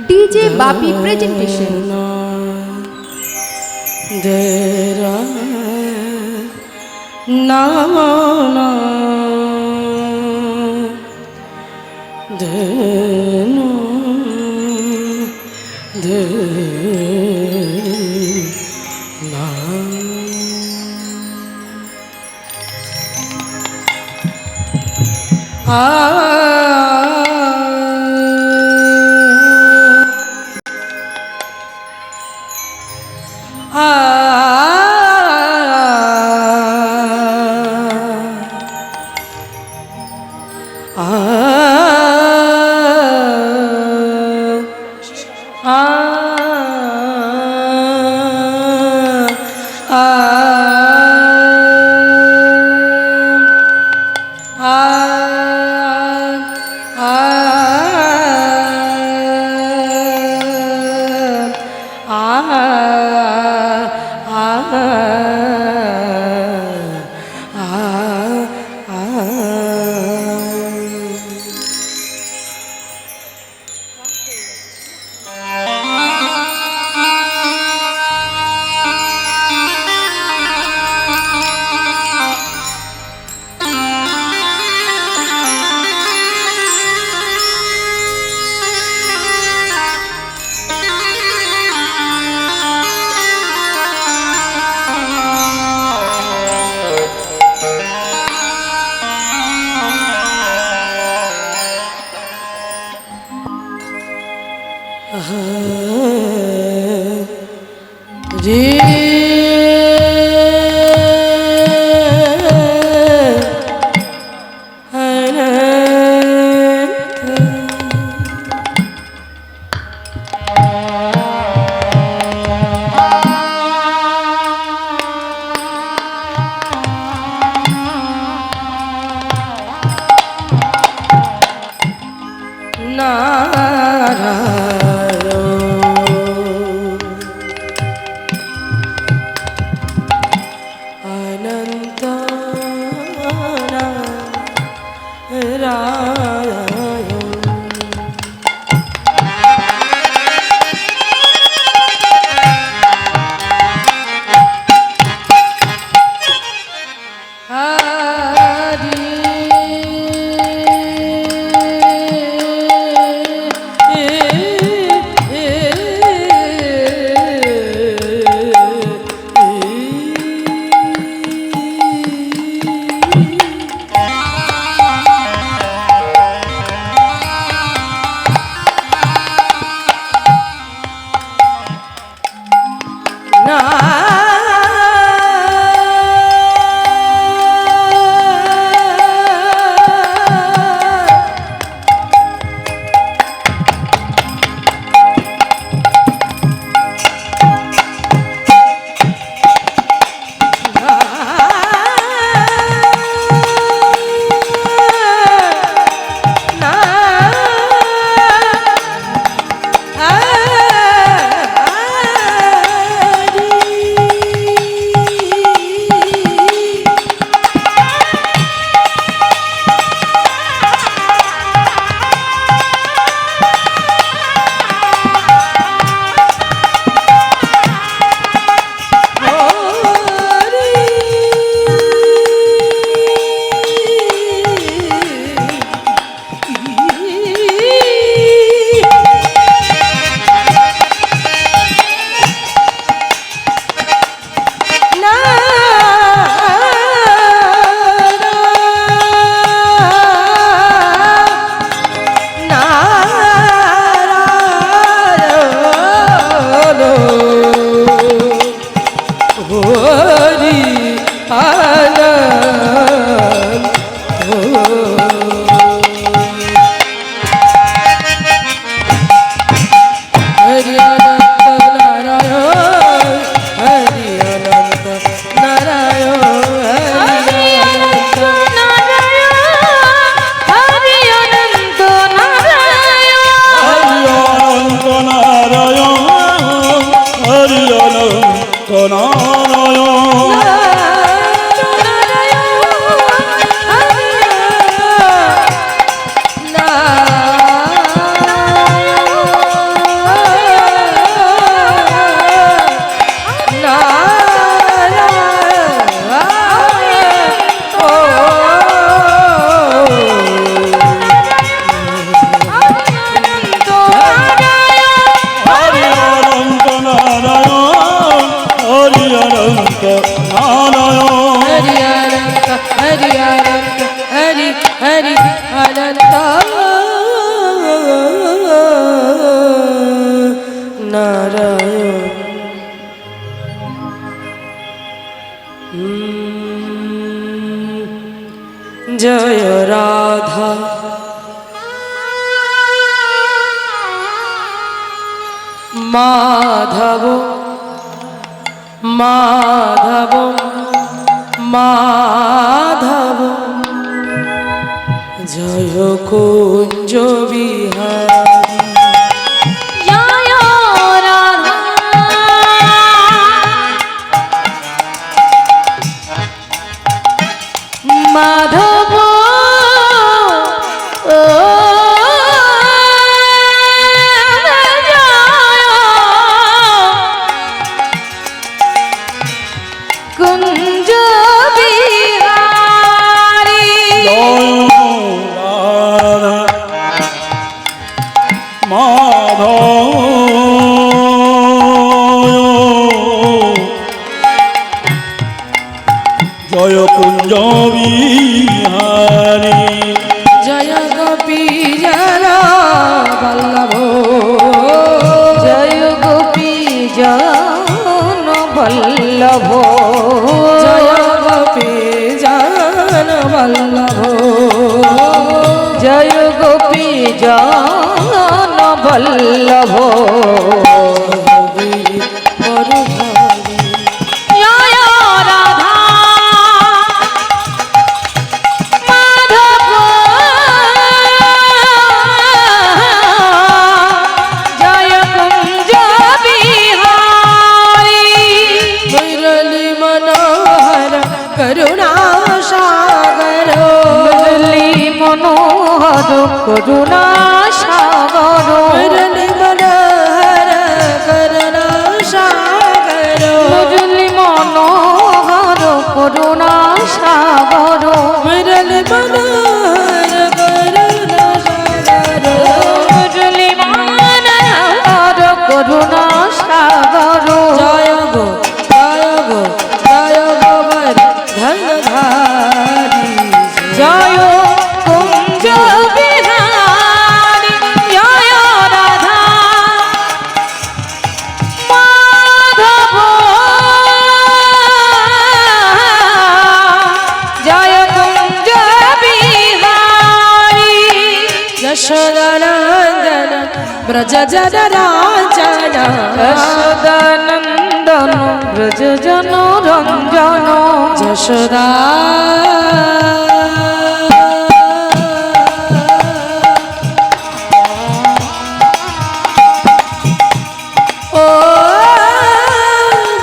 DJ Bapi presentation. Dera na na denu de na Narayan Hari Ananta Hari Ananta Hari Hari Ananta Narayan জয় রাধা মাধব মাধব মাধব জয় কুঞ্জ Bihari Jaya Radha Madhava Kunj Bihari জয় কুঞ্জ বিহারী জয় গোপী জনা বল্লভ জয় গোপী জন বল্লভ জয় গোপী জন বল্লভ জয় গোপী জন বল্লভ জয় রাধা মাধব জয় কুঞ্জ বিহারী মুরলী মনোহর করুণা সাগর মুরলী মনোহর করুণা সাগর মুরলী মনোহর করুণা সাগর মুরলী মনোহর করুণা সাগর মুরলী মনোহর করুণা সাগর মুরলী মনোহর করুণা সাগর জয় গো বর ধনধারী জয় কুঞ্জ বিহারী জয় রাধা মাধব জয় কুঞ্জ বিহারী যশোদানন্দন ব্রজ জন রাঞ্জন যশোদানন্দন ব্রজ জন রঞ্জন যশোদা ও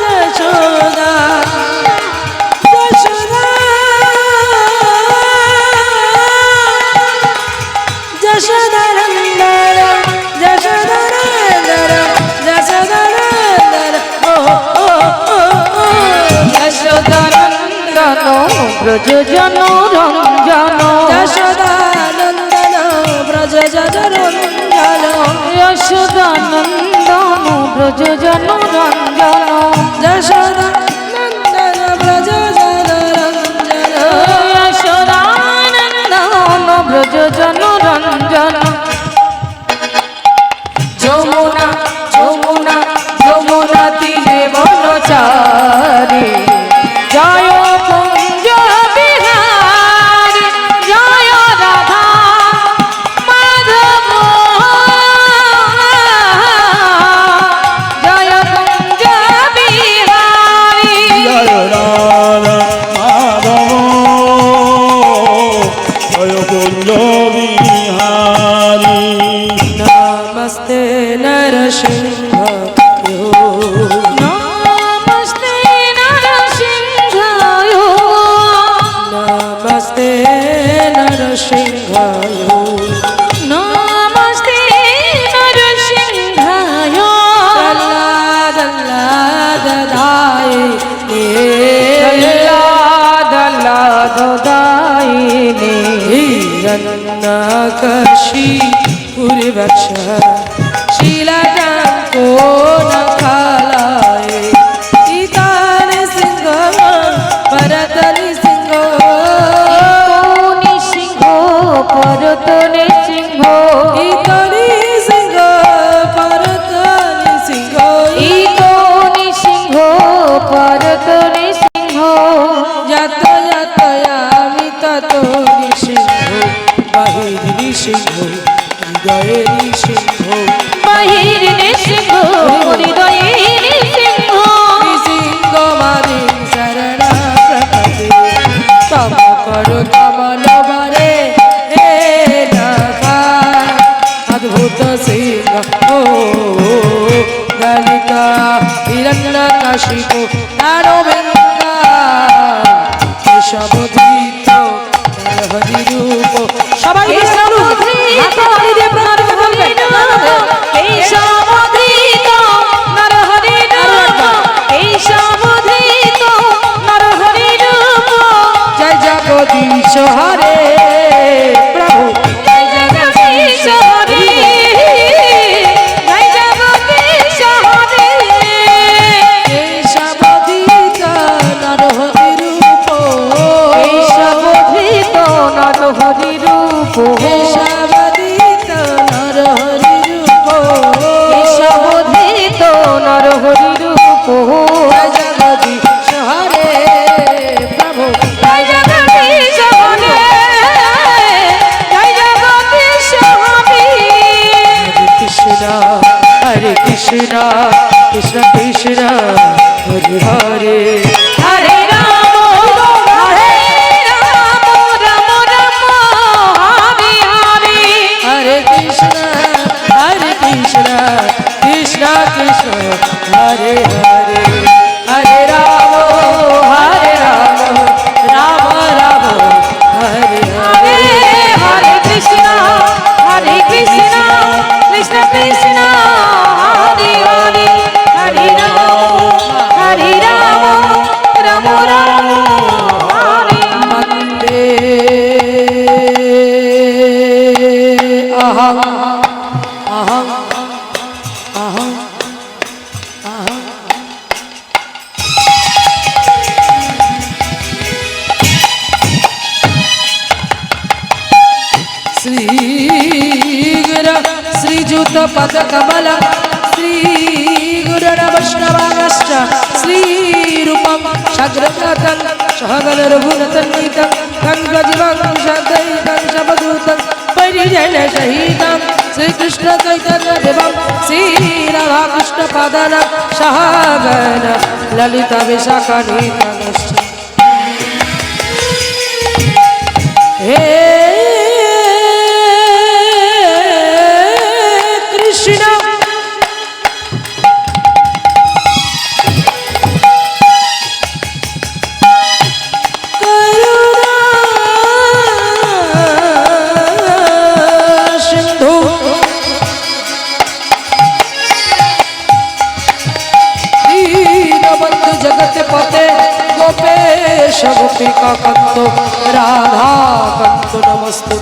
যশোদা যশোদা যশোদানন্দন যশোদানন্দন যশোদানন্দন ও ও ও ও যশোদানন্দন ব্রজ জন রঞ্জন যশোদানন্দন ব্রজ জন রঞ্জন যশোদানন্দন ব্রজ জন রঞ্জন যশোদানন্দন ব্রজ জন রঞ্জন যশোদানন্দন ব্রজ জন রঞ্জন যমুনা যমুনা যমুনা তীরে বনচারী জয় কুঞ্জ বিহারী জয় রাধা মাধব জয় কুঞ্জ বিহারী জয় রাধা মাধব জয় কুঞ্জ বিহারী নমস্তে নরসিংহ নমস্তে নরসিংহায় নমস্তে নরসিংহায় নমস্তে নরসিংহায় দদায় দদায়িনী হিরণ্যকশি পুরবক্ষ শিলাটাঙ্কো নখালায় ইতান সিংহ কাশিপ তারো বেঙ্গা কেশবধৃত হরি রূপ সবাই কেশবধৃত নরহরি রূপ, কেশবধৃত নরহরি রূপ, কেশবধৃত নরহরি রূপ। জয় জগদীশ হরে প্রভু জয় জগদীশ হরে, জয় জগদীশ হরে। কেশবধৃত নরহরি রূপ কেশবধৃত নরহরি রূপ, কেশবধৃত নরহরি রূপ কেশবধৃত নরহরি রূপ। জয় জগদীশ হরে প্রভু জয় জগদীশ হরে, জয় জগদীশ হরে। হরে কৃষ্ণ কৃষ্ণ কৃষ্ণ হরে হরে হরে রাম, হরে রাম, রাম রাম হরে হরে। হরে কৃষ্ণ কৃষ্ণ কৃষ্ণ হরে হরে হরে রাম রাম রাম হরে হরে হরে হরে কৃষ্ণ, হরে কৃষ্ণ, কৃষ্ণ কৃষ্ণ হরে হরে। হরে রাম, রাম রাম হরে হরে। বন্দে অহং অহং অহং অহং শ্রী গুরু শ্রীযুত পদ কমল শ্রী গুরুণ বৈষ্ণবাশ্চ শ্রী রূপম সাগ্রজাতং সহগণ রঘুনতন্বিতং গঙ্গজীবং শান্তৈকং শবদূতং পরিজন সহিতং শ্রীকৃষ্ণ চৈতন্য দেবং শ্রী রাধা কৃষ্ণ পাদন সহগণ ললিতা বিশাখানিতং হে কৃষ্ণ করুণা সিন্ধু দীনবন্ধু জগৎ পতে গোপেশ গোপিকা কন্ত রাধা কন্ত নমস্তে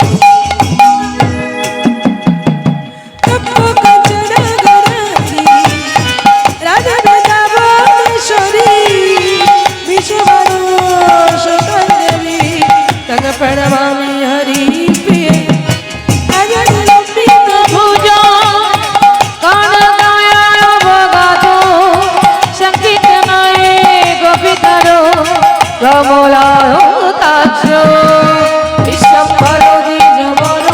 प्रणमामि हरि प्रिय ভুজ কান গায় অবগাত, সংগীত নয়ে গোপিতর কমলাকাশ। বিশ্বম্ভর দ্বিজবর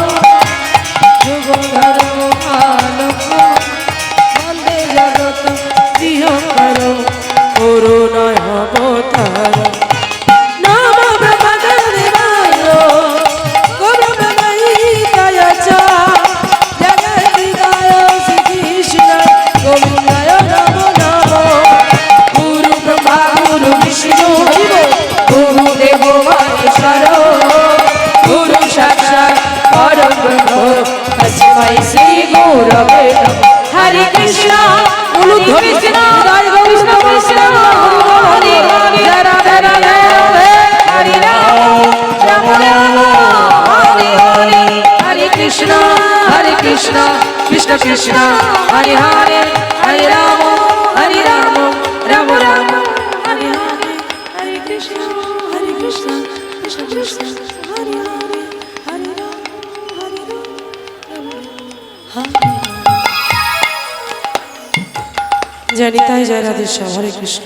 যুগধর আলোক বন্দে জগৎ প্রিয়কর করুণায় অবতার নম ব্রহ্মদেবায় গৌরবময়ীকায় চ জগদ্দিগায় শ্রীকৃষ্ণ গোবিন্দায় নমো নমো গুরু ব্রহ্মা গুরু বিষ্ণু গুরু দেব মহেশ্বর, গুরু সাক্ষাৎ পরম ব্রহ্ম তস্मै শ্রী গুরবে নমঃ। হরে কৃষ্ণ, হরে কৃষ্ণ, কৃষ্ণ কৃষ্ণ হরে হরে। রাধে রাধে, হরে রাম, রাম রাম হরে হরে। হরে কৃষ্ণ, কৃষ্ণ কৃষ্ণ হরে হরে। হরে রাম, রাম রাম হরে হরে। হরে কৃষ্ণ, কৃষ্ণ কৃষ্ণ হরে হরে। হরে রাম, রাম রাম। জানি তাই জয় রাধেশ্যাম হরে কৃষ্ণ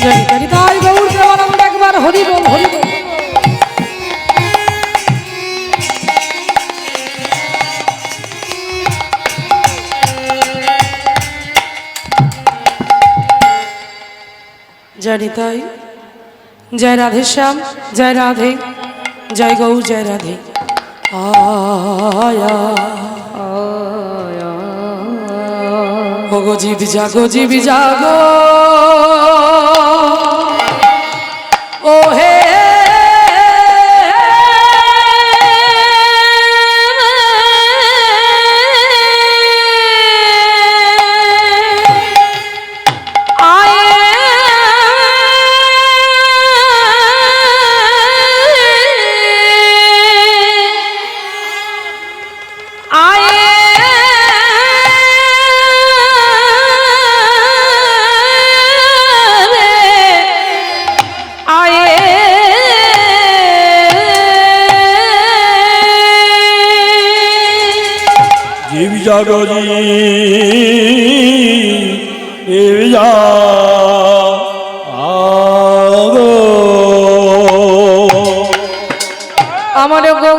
জয় তাই গৌর দেওয়ানন্দ একবার হরি বল হরি বল। জানি তাই জয় রাধে শ্যাম জয় রাধে জয় গৌর জয় রাধে আয়া ওগো জীব জাগো জীব জাগো ও হে जागो जी जागो আমার গো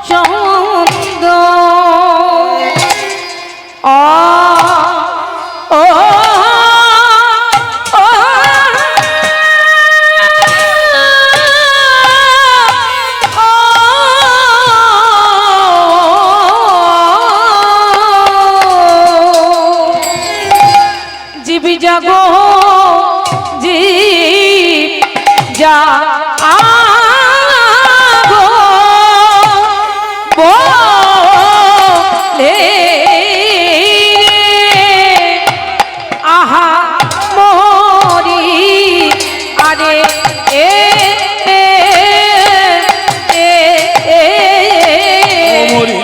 চন্দ ও জীবি জাগো জীব জাগো বলে আহা মরি আরে এ मोरी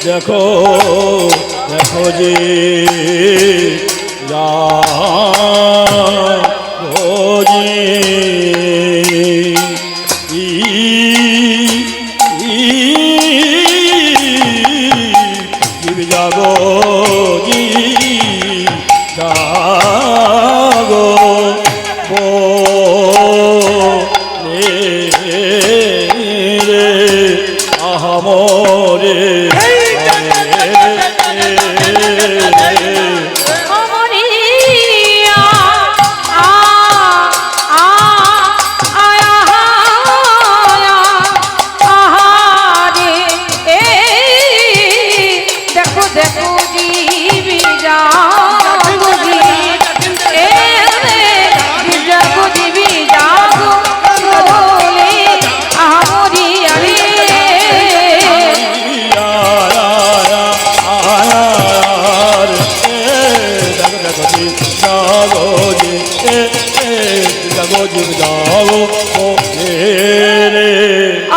देखो देखो जी जागो जी जीव जागो जी जागो रे आहा मोरे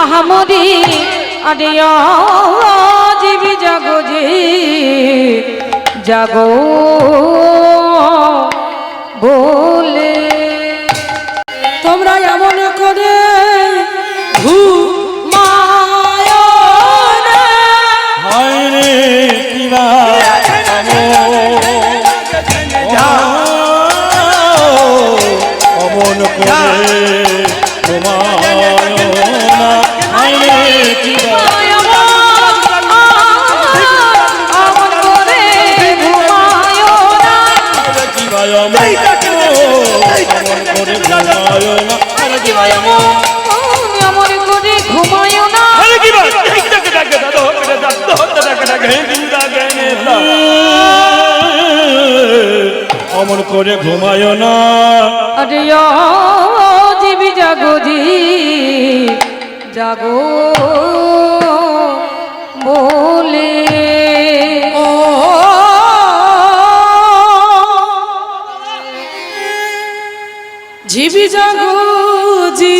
আহামরি আদিয়া জীবি জাগো জি জাগো বলে তোমরা এমন করে ঘুমায় না হায় রে কিবা অমন করে ঘুমায় না হায় রে কিবা আমন করে ঘুমায় না কিবা অমন করে ঘুমায় না আরে কি ভাই আমন করে ঘুমায় না আরে কিবা অমন করে ঘুমায় না আরে জীবি জাগো জি জাগো বলে ও জীবি জাগো জি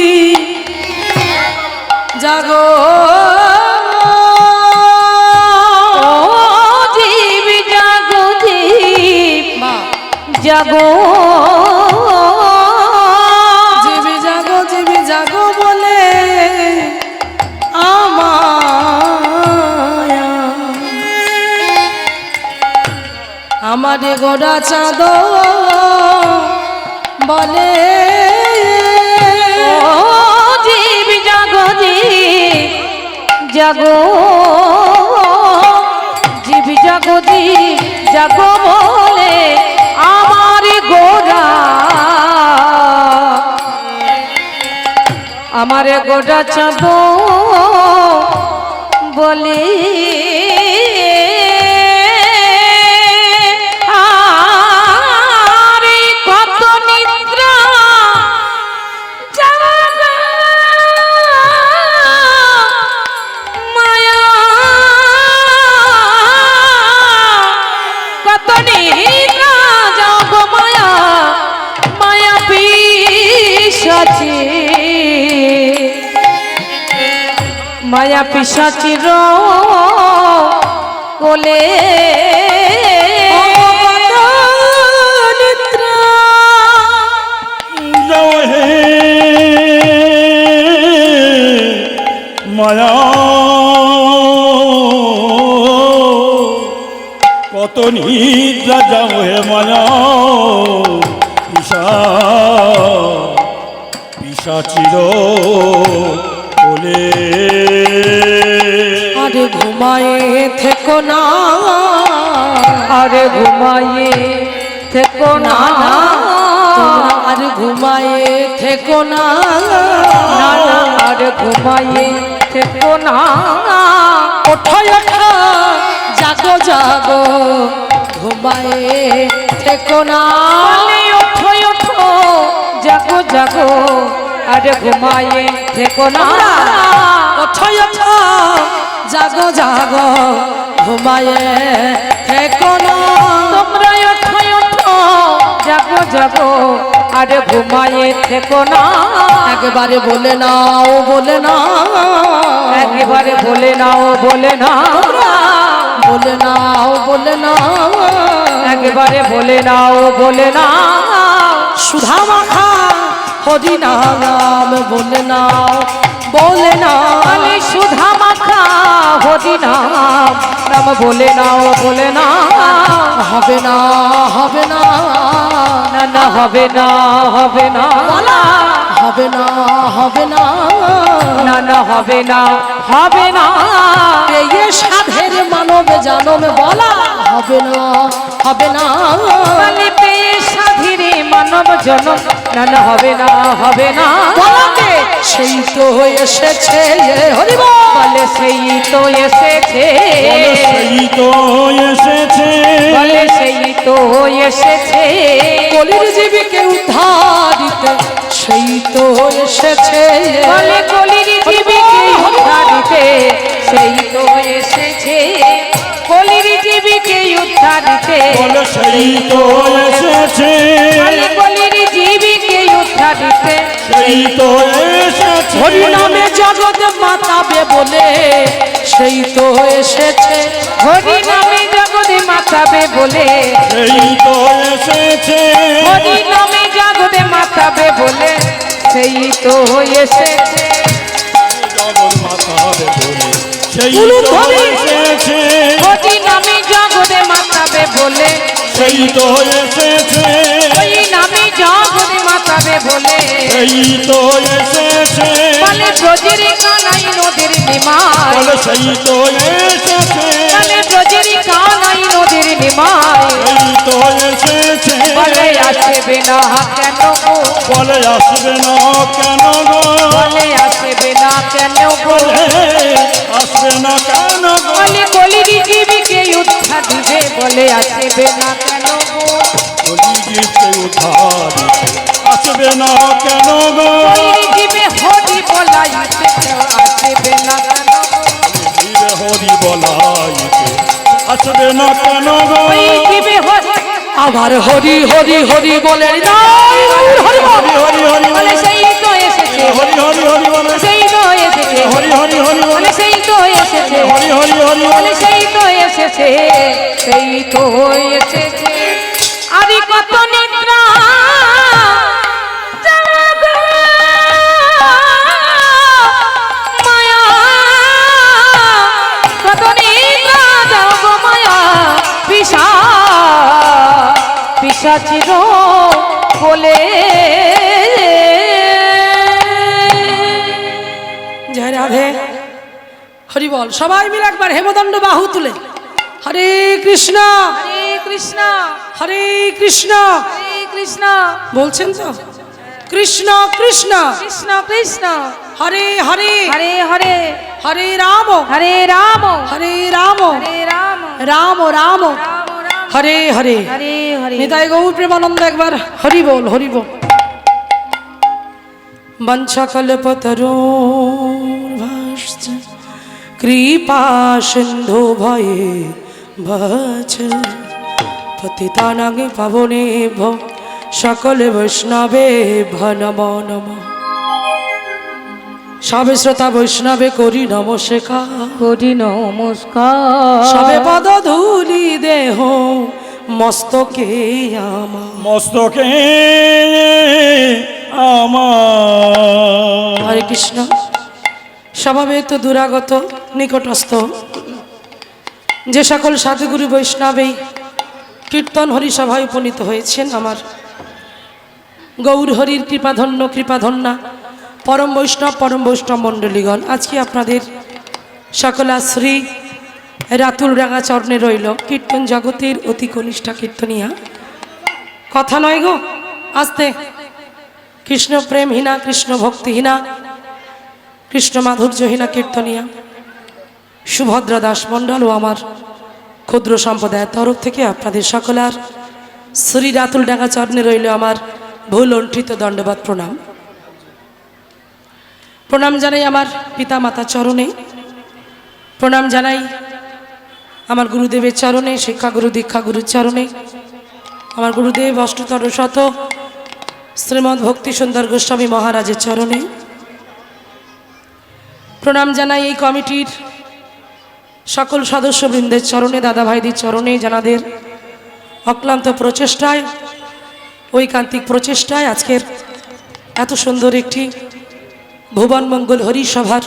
জাগো জাগো জীবি জাগো বলে আমায় আমার গোড়া চাঁদ বলে ও জীব জাগো জাগো জীব জাগো জাগো বলে আমার গোড়া আমার গোড়া চাঁদ বলে আরে কত নিদ্রা জাগা মায়া কত নিদ্রা জাগো মায়া মায়া পিশাচি মায়া পিশাচির কোলে যাও হে মায়া কত নিদ্রা যাও হে মায়া পিশাচির কোলে আরে ঘুমায়ে থেকো না আরে ঘুমাইয়ে থেকো না তোমরা আর ঘুমায়ে থেকো না না না আরে ঘুমাইয়ে থেকো না ওঠো জাগো জাগো ঘুমায়ে থেকো না বলে ওঠো ওঠো জাগো জাগো আরে ঘুমাইয়ে থেকো না ওঠো জাগো জাগো ঘুমায়ে থেকো না তোমরা ওঠো ওঠো জাগো জাগো আরে ঘুমাইয়ে থেকো না একবারে বলে নাও বলে না একেবারে বলে নাও বলে না বলে নাও বলে না একেবারে বলে নাও বলে না সুধা মাখা হরি নাম বলে নাও বলে না বলে সুধা মাখা হরি নাম নাম বলে নাও বলে না হবে না হবে না না না হবে না হবে না হবে না হবে না না না হবে না হবে না এই সাধের মানব জানব বলা হবে না হবে না বলে পেয়ে সাধিরে মানব জনম না না হবে না হবে না বলাকে সেই তো এসেছে হরিব বলে সেই তো এসেছে সেই তো এসেছে বলে সেই তো এসেছে কলির জীবীকে উদ্ধারিতে সেই তো এসেছে বলে কলির জীবীকে উদ্ধারিতে সেই তো এসেছে কলির জীবীকে উদ্ধারিতে বলে সেই তো এসেছে বলে কলির জীবীকে উদ্ধারিতে সেই তো এসেছে হরি নামে জগৎ মাতাবে বলে সেই তো এসেছে হরি নামে জগতে মাতাবে বলে সেই তো এসেছে হরি নামে জগতে মাতাবে বলে সেই তো এসেছে জগৎ মাতাবে বলে সেই বলুন তো হরি। এসেছে হরি নামে জগতে মাতাবে বলে সেই তো এসেছে ওই নামে জগতে মাতাবে বলে সেই তো এসেছে বলে ব্রজের কানাই নদীর নিমায় বলে সেই তো এসেছে বলে ব্রজের কানাই নদীর নিমায় সেই তো এসেছে বলে আসবে না কেন গো বলে আসবে না কেন গো বলে আসবে না কেন গো আসবে না কেন গো বলে কলির জীবীকে উদ্ধার দিবে বলে আসবে না কেন গো কলিযুগকে উদ্ধার আসবে না কেন গো কলির জীবে হরি বলাইতে আসবে না কেন গো জীবে হরি বলাইতে আসবে না কেন গো ওই জীবে হরি আবার হরি হরি হরি বলে হরি হরি হরি হরি বলে সেই তো এসেছে হরি হরি হরি বলে সেই তো এসেছে হরি হরি হরি বলে বলে সেই তো এসেছে হরি হরি হরি বলে সেই তো এসেছে সেই তো এসেছে আরে কত নিদ্রা জাগো মায়া, কত নিদ্রা জাগো মায়া, পিশাচির বলে। জয় রাধে, হরি বল। সবাই মিলে একবার হেমদণ্ড বাহু তুলে হরে কৃষ্ণ হরে কৃষ্ণ হরে কৃষ্ণ হরে কৃষ্ণ বলছেন তো? কৃষ্ণ কৃষ্ণ কৃষ্ণ কৃষ্ণ হরে হরে হরে হরে হরে রাম হরে রাম হরে রাম হরে রাম রাম রাম রাম রাম হরে হরে। হরে হরে। নিতাই গৌর প্রেমানন্দ একবার হরি বল হরি বল। বঞ্চকল্পতরুর্ভাশ্চ কৃপা সিন্ধু ভয়ে ভজ পতিতানাং পাবনেভ্যো সকলে বৈষ্ণবেভ্যো নমো নমঃ। সবে শ্রোতা বৈষ্ণবে করি নমস্কার, করি নমস্কার। সবে পদ ধূলি দেহ মস্তকে আমার। মস্তকে আমার। হরে কৃষ্ণ। স্বভাবে তো দুরাগত নিকটস্থ যে সকল সাধুগুরু বৈষ্ণবেই কীর্তন হরিসভায় উপনীত হয়েছেন, আমার গৌর হরির কৃপাধন্য কৃপাধন্যা পরম বৈষ্ণব মণ্ডলীগণ, আজকে আপনাদের সকলা শ্রী রাতুল রাঙা চরণে রইল কীর্তন জগতের অতি কনিষ্ঠা কীর্তনিয়া। কথা নয় গো, আস্তে। কৃষ্ণ প্রেমহীনা, কৃষ্ণ ভক্তিহীনা, কৃষ্ণ মাধুর্যহীনা কীর্তনিয়া সুভদ্রা দাস মণ্ডল ও আমার ক্ষুদ্র সম্প্রদায়ের তরফ থেকে আপনাদের সকলার শ্রী রাতুল ডাঙ্গা চরণে রইল আমার ভুল লণ্ঠিত দণ্ডবাদ প্রণাম। প্রণাম জানাই আমার পিতা মাতা চরণে, প্রণাম জানাই আমার গুরুদেবের চরণে, শিক্ষাগুরু দীক্ষাগুরুর চরণে, আমার গুরুদেব অষ্টতর শত শ্রীমৎ ভক্তি সুন্দর গোস্বামী মহারাজের চরণে। প্রণাম জানাই এই কমিটির সকল সদস্যবৃন্দের চরণে, দাদা ভাইদের চরণে, যাদের অক্লান্ত প্রচেষ্টায়, ঐকান্তিক প্রচেষ্টায় আজকের এত সুন্দর একটি ভুবন মঙ্গল হরিসভার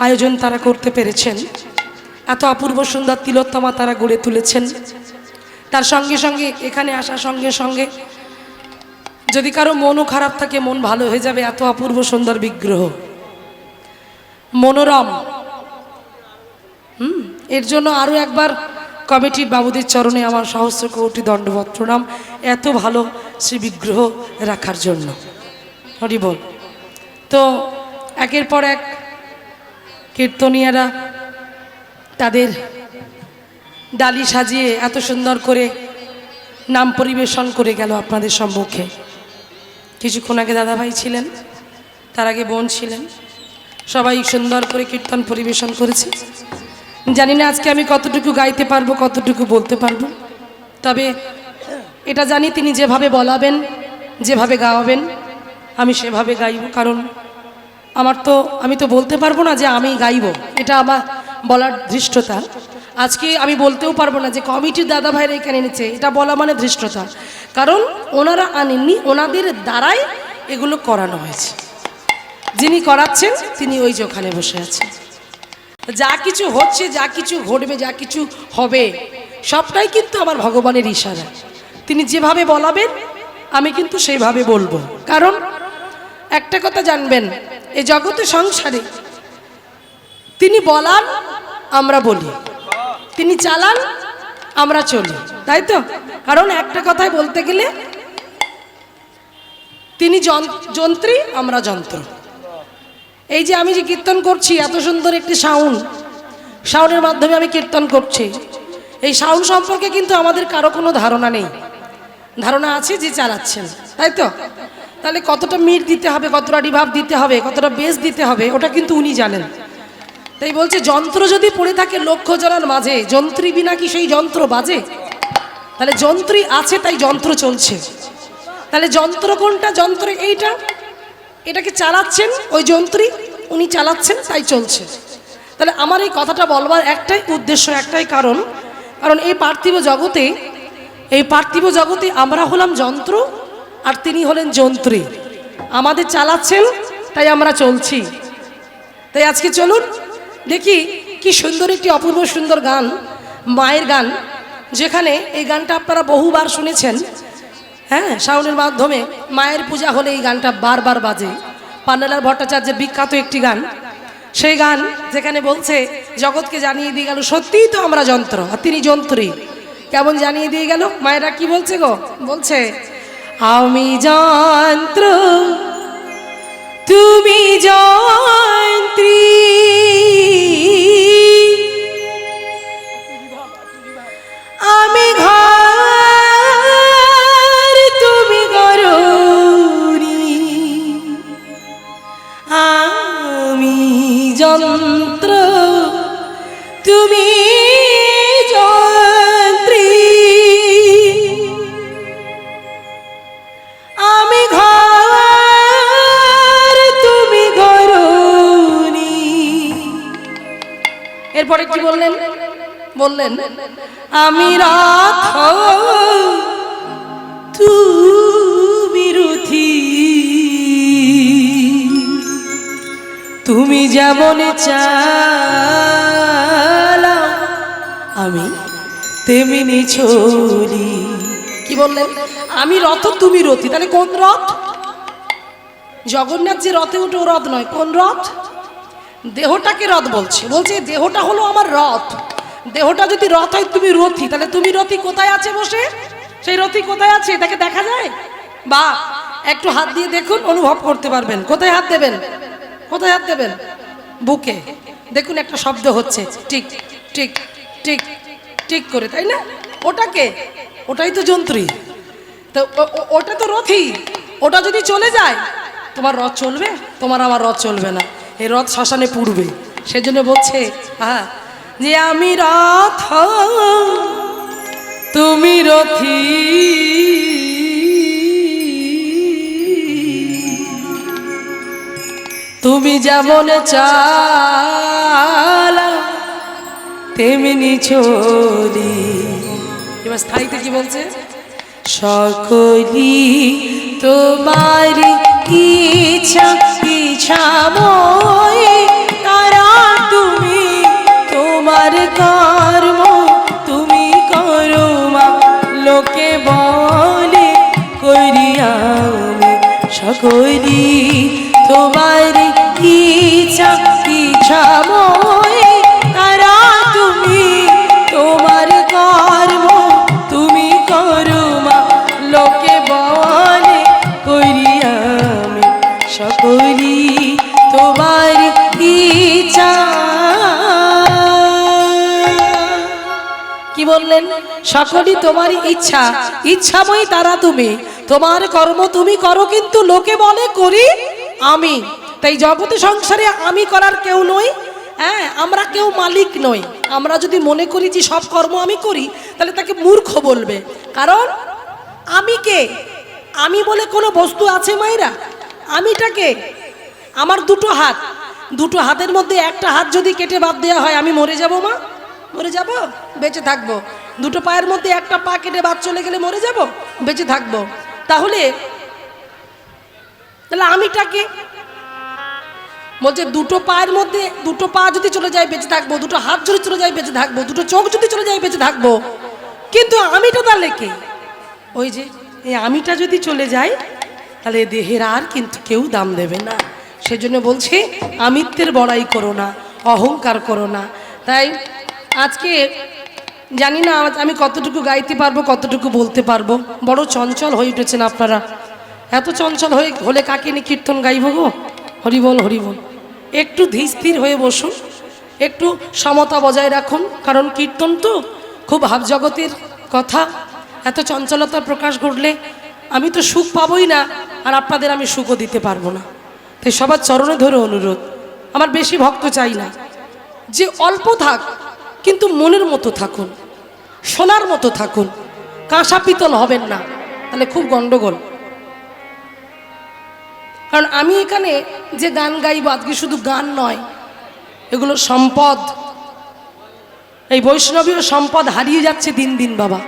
আয়োজন তারা করতে পেরেছেন। এত অপূর্ব সুন্দর তিলোত্তমা তারা গড়ে তুলেছেন। তার সঙ্গে সঙ্গে এখানে আসার সঙ্গে সঙ্গে যদি কারো মনও খারাপ থাকে, মন ভালো হয়ে যাবে। এত অপূর্ব সুন্দর বিগ্রহ, মনোরম। এর জন্য আরও একবার কমিটির বাবুদের চরণে আমার সহস্র কোটি দণ্ডবত প্রণাম, এত ভালো শ্রী বিগ্রহ রাখার জন্য। হরি বল। তো একের পর এক কীর্তনিয়ারা তাদের ডালি সাজিয়ে এত সুন্দর করে নাম পরিবেশন করে গেল আপনাদের সম্মুখে। কিছুক্ষণ আগে দাদাভাই ছিলেন, তার আগে বোন ছিলেন, সবাই সুন্দর করে কীর্তন পরিবেশন করেছে। জানি না আজকে আমি কতটুকু গাইতে পারবো, কতটুকু বলতে পারবো, তবে এটা জানি তিনি যেভাবে বলাবেন, যেভাবে গাওয়াবেন আমি সেভাবে গাইব। কারণ আমি তো বলতে পারবো না যে আমি গাইব, এটা আমার বলার ধৃষ্টতা। আজকে আমি বলতেও পারবো না যে কমিটির দাদা ভাইরা এখানে এনেছে, এটা বলা মানে ধৃষ্টতা। কারণ ওনারা আনেননি, ওনাদের দ্বারাই এগুলো করানো হয়েছে। যিনি করাচ্ছেন তিনি ওই যে ওখানে বসে আছেন। যা কিছু হচ্ছে, যা কিছু ঘটবে, যা কিছু হবে, সবটাই কিন্তু আমার ভগবানের ইশারা। তিনি যেভাবে বলাবেন আমি কিন্তু সেইভাবে বলবো। কারণ একটা কথা জানবেন, এই জগতে সংসারে তিনি বলান আমরা বলি, তিনি চালান আমরা চলি, তাই তো? কারণ একটা কথায় বলতে গেলে তিনি যন্ত্রী, আমরা যন্ত্র। এই যে আমি যে কীর্তন করছি, এত সুন্দর একটি সাউন্ডের মাধ্যমে আমি কীর্তন করছি, এই সাউন্ড সম্পর্কে কিন্তু আমাদের কারো কোনো ধারণা নেই। ধারণা আছে যে চালাচ্ছেন, তাই তো? তাহলে কতটা মিট দিতে হবে, কতটা রিভাব দিতে হবে, কতটা বেস দিতে হবে, ওটা কিন্তু উনি জানেন। তাই বলছে যন্ত্র যদি পড়ে থাকে লক্ষ জনার মাঝে, যন্ত্রী বিনা কি সেই যন্ত্র বাজে? তাহলে যন্ত্রী আছে তাই যন্ত্র চলছে। তাহলে যন্ত্র কোনটা? যন্ত্র এইটা, এটাকে চালাচ্ছেন ওই যন্ত্রী, উনি চালাচ্ছেন তাই চলছে। তাহলে আমার এই কথাটা বলবার একটাই উদ্দেশ্য, একটাই কারণ এই পার্থিব জগতে এই পার্থিব জগতে আমরা হলাম যন্ত্র আর তিনি হলেন যন্ত্রী, আমাদের চালাচ্ছেন তাই আমরা চলছি। তাই আজকে চলুন দেখি কি সুন্দর একটি অপূর্ব সুন্দর গান, মায়ের গান, যেখানে এই গানটা আপনারা বহুবার শুনেছেন। হ্যাঁ, সাউন্ডের মাধ্যমে মায়ের পূজা হলে এই গানটা বারবার বাজে। পান্নালাল ভট্টাচার্যের বিখ্যাত একটি গান, সেই গান যেখানে বলছে জগৎকে জানিয়ে দিয়ে গেল সত্যিই তো আমরা যন্ত্র আর তিনি যন্ত্রী। কেমন জানিয়ে দিয়ে গেল, মায়েরা কি বলছে গো, বলছে আমি যন্ত্র তুমি যন্ত্রী, আমি ঘর তুমি গরুরি, আমি যন্ত্র তুমি যন্ত্রী, আমি ঘর তুমি গরুরি। এরপরে কি বললেন, বললেন আমি রথ তুমি রথি, তুমি যেমন চালাও আমি তেমনি চলি। কি বললেন, আমি রথ তুমি রথি, তাহলে কোন রথ? জগন্নাথ যে রথে উঠে ও রথ নয়, কোন রথ? দেহটাকে রথ বলছে, বলছে দেহটা হলো আমার রথ। দেহটা যদি রথ হয় তুমি রথি, তাহলে তুমি রথি কোথায় আছে বসে? সেই রথি কোথায় আছে তাকে দেখা যায়? বা একটু হাত দিয়ে দেখুন, অনুভব করতে পারবেন। কোথায় হাত দেবেন, কোথায় হাত দেবেন? বুকে। দেখুন একটা শব্দ হচ্ছে টিক টিক টিক টিক করে, তাই না? ওটাকে, ওটাই তো যন্ত্রী। তো ওটা তো রথি, ওটা যদি চলে যায় তোমার রথ চলবে, তোমার আমার রথ চলবে না, এই রথ শ্মশানে পুড়বে। সেজন্য বলছে হ্যাঁ যে আমি রথ তুমি রথি, তুমি যেমন চালাও তেমনি চলি। এবার স্থায়ীতে কি বলছে, সকলি তোমার ইচ্ছা ইচ্ছাময়, তারা তুমি তোমার কর্ম তুমি করো মা, লোকে বলে করি আমি সকলি তোমার ইচ্ছা ইচ্ছাময়, তারা তুমি তোমার কর্ম তুমি করো মা, লোকে বলে করি আমি সকলি তোমার ইচ্ছা। কি বললেন, সকলই তোমার ইচ্ছা ইচ্ছাময়, তারা তুমি তোমার কর্ম তুমি করো, কিন্তু লোকে বলে করি আমি। তাই জগতে সংসারে আমি করার কেউ নই। হ্যাঁ, আমরা কেউ মালিক নই। আমরা যদি মনে করি যে সব কর্ম আমি করি, তাহলে তাকে মূর্খ বলবে। কারণ আমি কে? আমি বলে কোনো বস্তু আছে মায়েরা? আমিটাকে, আমার দুটো হাত, দুটো হাতের মধ্যে একটা হাত যদি কেটে বাদ দেওয়া হয় আমি মরে যাব মা? মরে যাব? বেঁচে থাকবো। দুটো পায়ের মধ্যে একটা পা কেটে বাদ চলে গেলে মরে যাব? বেঁচে থাকবো। তাহলে আমিটাকে বলছে দুটো পায়ের মধ্যে দুটো পা যদি চলে যায় বেঁচে থাকবো, দুটো হাত যদি চলে যায় বেঁচে থাকবো, দুটো চোখ যদি চলে যায় বেঁচে থাকবো, কিন্তু আমিটা তাহলে কে? ওই যে এই আমিটা যদি চলে যায় তাহলে দেহের আর কিন্তু কেউ দাম দেবে না। সেজন্য বলছে আমিত্বের বড়াই করো না, অহংকার করো না। তাই আজকে জানি না আমি কতটুকু গাইতে পারবো, কতটুকু বলতে পারবো। বড় চঞ্চল হয়ে উঠেছেন আপনারা। এত চঞ্চল হলে কাকে নিয়ে কীর্তন গাইব গো? হরিবল হরিবল। একটু ধীর হয়ে বসুন, একটু সমতা বজায় রাখুন, কারণ কীর্তন তো খুব ভাবজগতের কথা। এত চঞ্চলতার প্রকাশ ঘটলে আমি তো সুখ পাবই না, আর আপনাদের আমি সুখও দিতে পারবো না। তাই সবার চরণে ধরে অনুরোধ, আমার বেশি ভক্ত চাই না, যে অল্প থাক কিন্তু মনের মতো থাকুন, সোনার মতো থাকুন, কাঁসা পিতল হবেন না, তাহলে খুব গন্ডগোল। কারণ আমি এখানে যে গান গাইব আজকে শুধু গান নয়, এগুলো সম্পদ। এই বৈষ্ণবীয় সম্পদ হারিয়ে যাচ্ছে দিন দিন বাবা।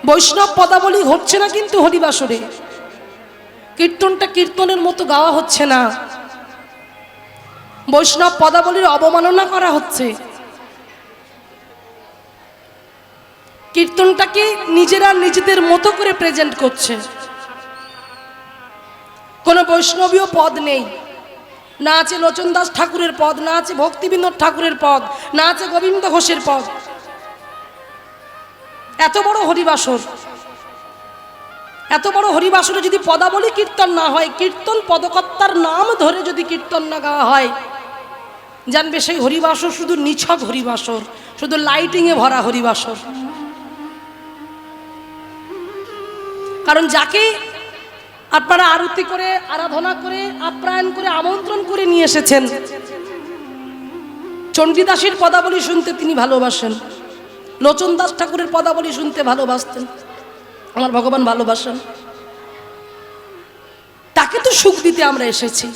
বৈষ্ণব পদাবলী হচ্ছে না কিন্তু হরিবাসরে, কীর্তনটা কীর্তনের মতো গাওয়া হচ্ছে না, বৈষ্ণব পদাবলীর অবমাননা করা হচ্ছে। কীর্তনটাকে নিজেরা নিজেদের মতো করে প্রেজেন্ট করছে, কোনো বৈষ্ণবীয় পদ নেই, না আছে লোচন দাস ঠাকুরের পদ, না আছে ভক্তিবিনোদ ঠাকুরের পদ, না আছে গোবিন্দ ঘোষের পদ। এত বড় হরিবাসর, এত বড় হরিবাসরে যদি পদাবলী কীর্তন না হয়, কীর্তন পদকর্তার নাম ধরে যদি কীর্তন না গাওয়া হয়, জানবে সেই হরিবাসর শুধু নিছক হরিবাসর, শুধু লাইটিংয়ে ভরা হরিবাসর। কারণ যাকে আপনারা আরতি করে, আরাধনা করে, আপ্যায়ন করে, আমন্ত্রণ করে নিয়ে এসেছেন, চণ্ডীদাসের পদাবলী শুনতে তিনি ভালোবাসেন, লোচন দাস ঠাকুরের পদাবলী শুনতে ভালোবাসতেন, আমার ভগবান ভালোবাসেন, তাকে তো সুখ দিতে আমরা এসেছি।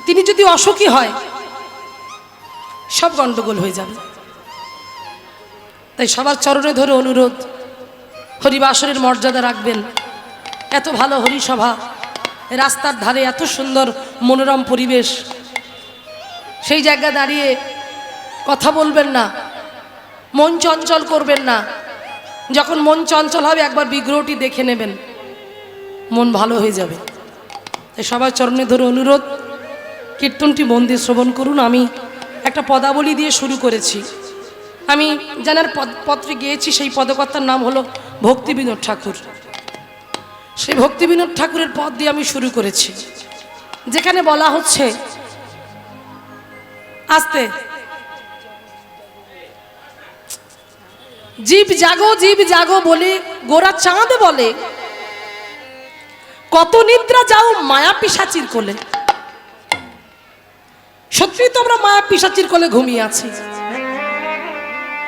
তিনি যদি অসুখী হয়, সব গন্ডগোল হয়ে যাবে। তাই সবার চরণে ধরে অনুরোধ, হরিবাসরের মর্যাদা রাখবেন। এত ভালো হরিসভা, রাস্তার ধারে এত সুন্দর মনোরম পরিবেশ, সেই জায়গা দাঁড়িয়ে কথা বলবেন না, মন চঞ্চল করবেন না। যখন মন চঞ্চল হবে একবার বিগ্রহটি দেখে নেবেন, মন ভালো হয়ে যাবে। তাই সবার চরণে ধরে অনুরোধ, কীর্তনটি মন দিয়ে শ্রবণ করুন। আমি একটা পদাবলী দিয়ে শুরু করেছি, আমি জানার পত্রে গিয়েছি, সেই পদকর্তার নাম হলো ভক্তিবিনোদ ঠাকুর। সেই ভক্তিবিনোদ ঠাকুরের পদ দিয়ে আমি শুরু করেছি, যেখানে বলা হচ্ছে, আস্তে, জীব জাগো বলে গোরা চাঁদ বলে, কত নিদ্রা যাও মায়া পিশাচির কোলে। সত্যি তো আমরা মায়া পিশাচির কোলে ঘুমিয়ে আছি,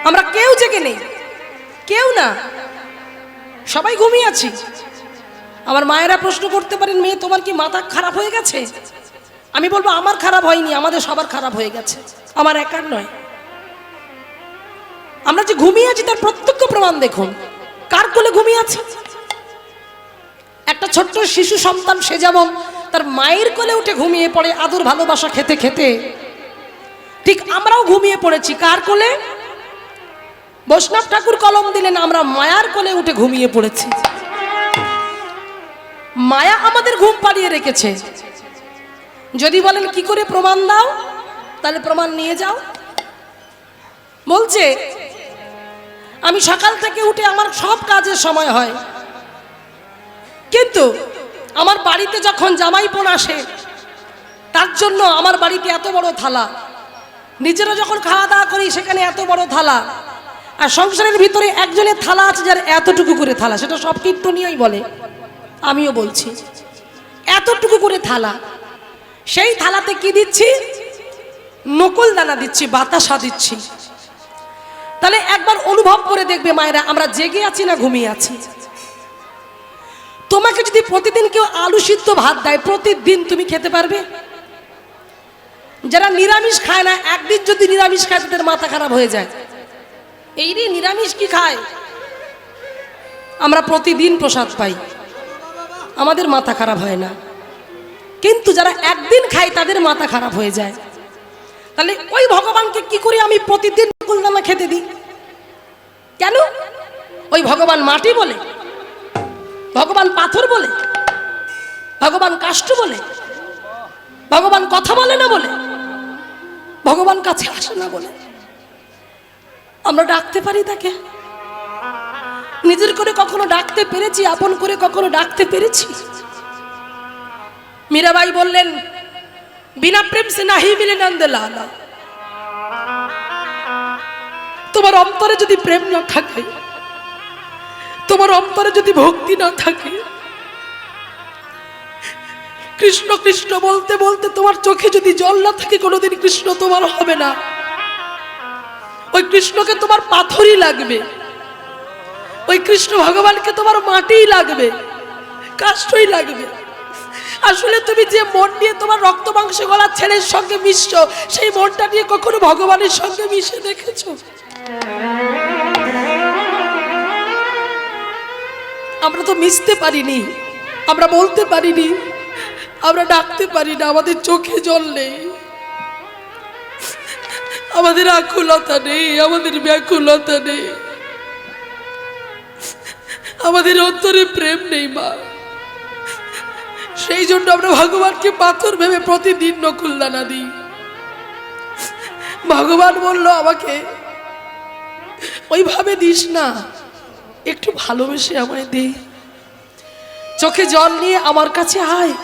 আমরা কেউ জেগে নেই, কেউ না, সবাই ঘুমিয়ে আছি। আমার মায়েরা প্রশ্ন করতে পারেন, মেয়ে তোমার কি মাথা খারাপ হয়ে গেছে? আমি বলবো আমার খারাপ হয়নি, আমাদের সবার খারাপ হয়ে গেছে, আমার একার নয়। আমরা যে ঘুমিয়ে আছি তার প্রত্যক্ষ প্রমাণ দেখুন, কার কোলে ঘুমিয়ে আছে? একটা ছোট্ট শিশু সন্তান, সে যেমন তার মায়ের কোলে উঠে ঘুমিয়ে পড়ে আদর ভালোবাসা খেতে খেতে, ঠিক আমরাও ঘুমিয়ে পড়েছি কার কোলে? বৈষ্ণব ঠাকুর কলম দিলেন, আমরা মায়ার কোলে উঠে ঘুমিয়ে পড়েছি। মায়া আমাদের ঘুম পাড়িয়ে রেখেছে। যদি বলেন কি করে প্রমাণ দাও, তাহলে প্রমাণ নিয়ে যাও। বলছে, আমি সকাল থেকে উঠে আমার সব কাজের সময় হয়, কিন্তু আমার বাড়িতে যখন জামাইপন আসে, তার জন্য আমার বাড়িতে এত বড় থালা, নিজেরা যখন খাওয়া দাওয়া করি সেখানে এত বড় থালা, আর সংসারের ভিতরে একজনের থালা আছে যার এতটুকু করে থালা, সেটা সব কীর্তনীয়ই বলে, আমিও বলছি, এতটুকু করে থালা। সেই থালাতে কি দিচ্ছি? নকুল দানা দিচ্ছি, বাতাসা দিচ্ছি। তাহলে একবার অনুভব করে দেখবে মায়েরা, আমরা জেগে আছি না ঘুমিয়ে আছি? তোমাকে যদি প্রতিদিন কেউ আলু সিদ্ধ ভাত দেয়, প্রতিদিন তুমি খেতে পারবে? যারা নিরামিষ খায় না, একদিন যদি নিরামিষ খায় তাদের মাথা খারাপ হয়ে যায়, এই রে নিরামিষ কি খায়? আমরা প্রতিদিন প্রসাদ পাই, আমাদের মাথা খারাপ হয় না, কিন্তু যারা একদিন খায় তাদের মাথা খারাপ হয়ে যায়। তাহলে ওই ভগবানকে কি করে আমি প্রতিদিন নকুলদানা খেতে দিই? কেন? ওই ভগবান মাটি বলে, ভগবান পাথর বলে, ভগবান কাষ্ঠ বলে, ভগবান কথা বলে না বলে, ভগবান কাছে আসে না বলে আমরা ডাকতে পারি তাকে? নিজের করে কখনো ডাকতে পেরেছি? আপন করে কখনো ডাকতে পেরেছি? মীরাবাই বললেন, বিনা প্রেম সে নাহি মিলে নন্দ লালা। তোমার অন্তরে যদি প্রেম না থাকে, তোমার অন্তরে যদি ভক্তি না থাকে, কৃষ্ণ কৃষ্ণ বলতে বলতে তোমার চোখে যদি জল না থাকে, কোনোদিন কৃষ্ণ তোমার হবে না। ওই কৃষ্ণকে তোমার পাথরই লাগবে, ওই কৃষ্ণ ভগবানকে তোমার মাটিই লাগবে, কাষ্ঠই লাগবে। আসলে তুমি যে মন নিয়ে তোমার রক্ত মাংস গলার ছেলের সঙ্গে মিশছ, সেই মনটা নিয়ে কখনো ভগবানের সঙ্গে মিশে দেখেছো? আমরা তো মিশতে পারিনি, আমরা বলতে পারিনি, আমরা ডাকতে পারি না, আমাদের চোখে জল নেই, আমাদের আকুলতা নেই, আমাদের ব্যাকুলতা নেই, আমাদের অন্তরে প্রেম নেই মা। সেই জন্য আমরা ভগবানকে পাথর ভেবে প্রতিদিন নকুলদানা দিই। ভগবান বলল আমাকে ওইভাবে দিস না, একটু ভালোবেসে আমায় দে, চোখে জল নিয়ে আমার কাছে আয়।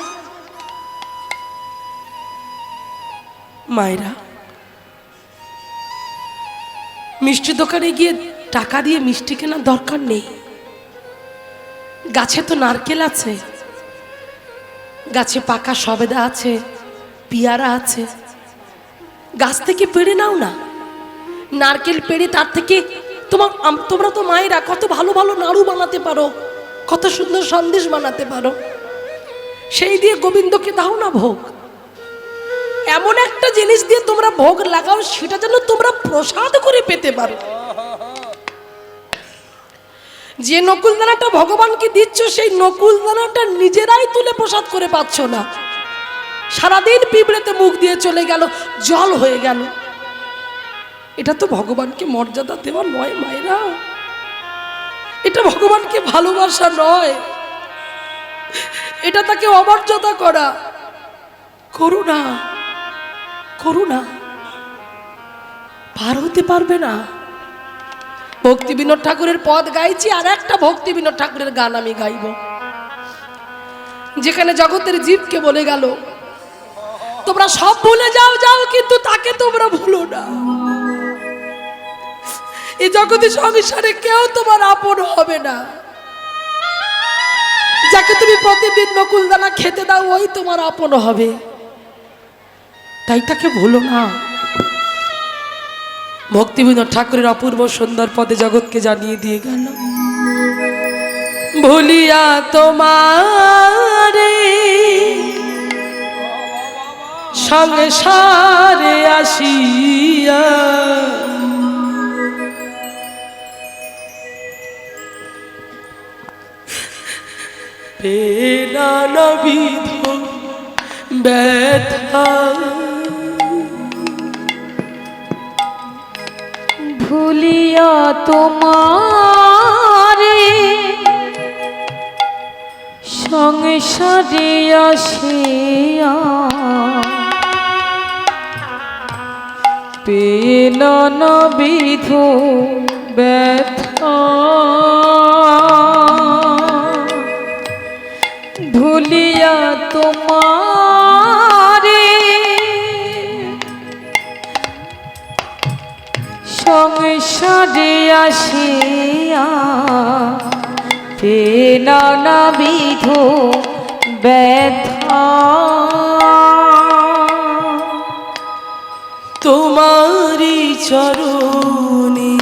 মায়েরা, মিষ্টি দোকানে গিয়ে টাকা দিয়ে মিষ্টি কেনার দরকার নেই। গাছে তো নারকেল আছে, গাছে পাকা সবেদা আছে, পিয়ারা আছে, গাছ থেকে পেড়ে নাও না। নারকেল পেড়ে তার থেকে তোমরা তো মায়েরা কত ভালো ভালো নাড়ু বানাতে পারো, কত সুন্দর সন্দেশ বানাতে পারো, সেই দিয়ে গোবিন্দকে দাও না ভোগ। এমন একটা জিনিস দিয়ে তোমরা ভোগ লাগাও সেটা যেন তোমরা প্রসাদ করে পেতে পারো। যে নকুলদানাটা ভগবানকে দিচ্ছ সেই নকুলদানাটা নিজেরাই তুলে প্রসাদ করে পাচ্ছ না, সারাদিন পিঁপড়েতে মুখ দিয়ে চলে গেল, জল হয়ে গেল। এটা তো ভগবানকে মর্যাদা দেওয়া নয় মায়েরা, এটা ভগবানকে ভালোবাসা নয়, এটা তাকে অমর্যাদা করা। করুণা করুণা পার হতে পারবে না। ভক্তি বিনোদ ঠাকুরের পদ গাইছি, আর একটা ভক্তি বিনোদ ঠাকুরের গান আমি গাইব, যেখানে জগতের জীবকে বলে গেল তোমরা সব ভুলে যাও যাও, কিন্তু তাকে তোমরা ভুলো না। এই জগতের সংসারে কেউ তোমার আপন হবে না। যাকে তুমি প্রতিদিন নকুলদানা খেতে দাও ওই তোমার আপন হবে, তাই তাকে ভুলো না। ভক্তি বিনোদ ঠাকুরের অপূর্ব সুন্দর পদে জগৎকে জানিয়ে দিয়ে গেল, ভুলিয়া তোমারে সংসারে আসিয়া নানাবিধ ব্যথা, ভুলিয়া তোমারে সংসারে আসিয়া পেল নানাবিধ ব্যথা, ভুলিয়া তোমারে সংসারে আসিয়া পেল নানাবিধ ব্যথা, তোমারি চরণে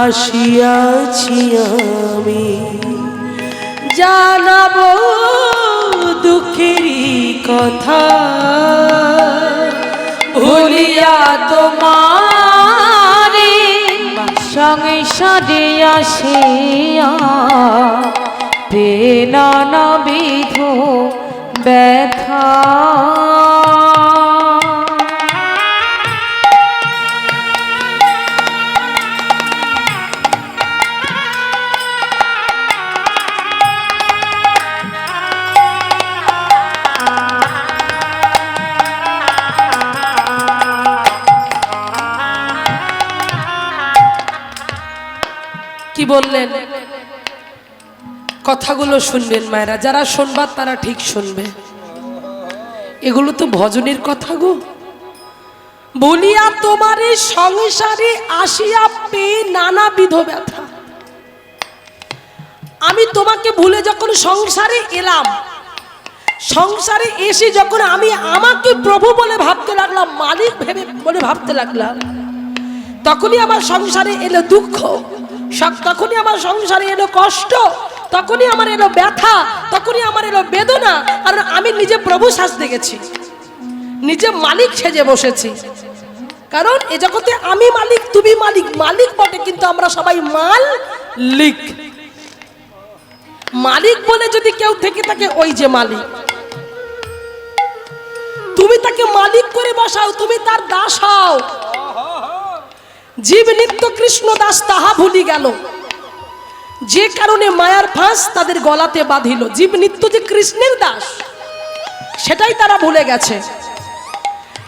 আসিয়াছি আমি, জানাবো দুঃখেরই কথা, ভুলিয়া তোমারে সংসারে আসিয়া পেল নানাবিধ ব্যথা। কি বললেন? কথাগুলো শুনবেন মায়েরা, যারা শুনবার তারা ঠিক শুনবে। এগুলো তো ভজনের কথা গো। বলিয়া তোমারে সংসারে আসিয়া পেয়ে নানাবিধ ব্যথা। আমি তোমাকে ভুলে যখন সংসারে এলাম, সংসারে এসে যখন আমি আমাকে প্রভু বলে ভাবতে লাগলাম, মালিক ভেবে বলে ভাবতে লাগলাম, তখনই আমার সংসারে এলো দুঃখ, তখনই আমার সংসারে এলো কষ্ট, তখনই আমার এলো ব্যথা, তখনই আমার এলো বেদনা। আর আমি নিজে প্রভু সাজতে গেছি, নিজে মালিক সেজে বসেছি। কারণ এ জগতে আমি মালিক, তুমি মালিক, মালিক বটে, কিন্তু আমরা সবাই মালিক। মালিক বলে যদি কেউ থেকে থাকে, ওই যে মালিক। তুমি তাকে মালিক করে বসাও, তুমি তার দাস হও। জীব নিত্য কৃষ্ণ দাস তাহা ভুলি গেল, যে কারণে মায়ার ফাঁস তাদের গলাতে বাঁধিল। জীব নিত্য যে কৃষ্ণের দাস, সেটাই তারা ভুলে গেছে।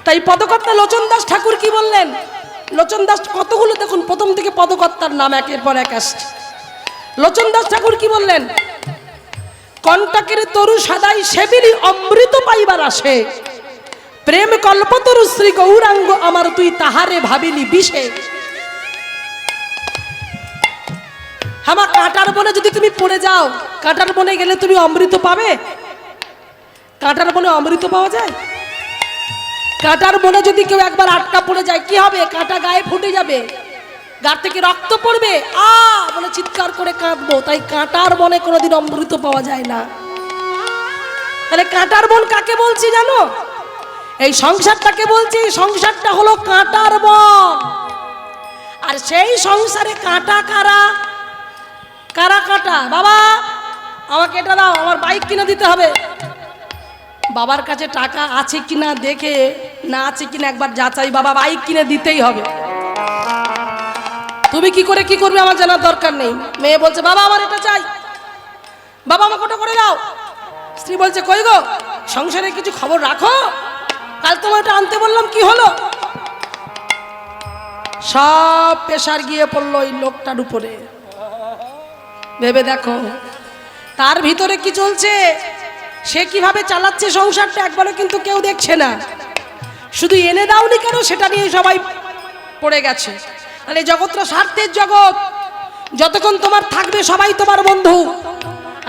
তাই পদকর্তা লোচন দাস ঠাকুর কি বললেন? লোচন দাস কতগুলো দেখুন, প্রথম থেকে পদকর্তার নাম একের পর এক আসছে। লোচন দাস ঠাকুর কি বললেন? কণ্টকের তরু সদাই সেবিলি অমৃত পাইবার আসে, প্রেম কল্পতরু শ্রী গৌরাঙ্গ আমার তুই তাহারে ভাবিলি বিষে। হামা কাঁটার বনে যদি তুমি পড়ে যাও, কাঁটার বনে গেলে তুমি অমৃত পাবে? কাঁটার বনে অমৃত পাওয়া যায়? কাঁটার বনে যদি কেউ একবার আটকা পড়ে যায় কি হবে? কাঁটা গায়ে ফুটে যাবে, গা থেকে রক্ত পড়বে, বলে চিৎকার করে কাঁদবো। তাই কাঁটার বনে কোনোদিন অমৃত পাওয়া যায় না। তাহলে কাঁটার বন কাকে বলছি জানো? এই সংসারটাকে বলছি। সংসারটা হলো কাঁটার বন। আর সেই সংসারে কাঁটা কারা? কারা কাঁটা? বাবা আমাকে এটা দাও, আমার বাইক কিনে দিতে হবে। বাবার কাছে টাকা আছে কিনা দেখে, না আছে কিনা একবার যাচাই, বাবা বাইক কিনে দিতেই হবে। তুমি কি করে কি করবে আমার জানার দরকার নেই। মেয়ে বলছে বাবা আমার এটা চাই, বাবা আমাকে ওটা করে দাও। স্ত্রী বলছে কই গো, সংসারে কিছু খবর রাখো, কাল তোমার এটা আনতে বললাম কি হলো? সব প্রেশার গিয়ে পড়লো ওই লোকটার উপরে। ভেবে দেখো তার ভিতরে কি চলছে, সে কিভাবে চালাচ্ছে সংসারটা, একবারও কিন্তু কেউ দেখছে না। শুধু এনে দাওনি কেন সেটা নিয়ে সবাই পড়ে গেছে। তাহলে জগৎটা স্বার্থের জগৎ। যতক্ষণ তোমার থাকবে সবাই তোমার বন্ধু,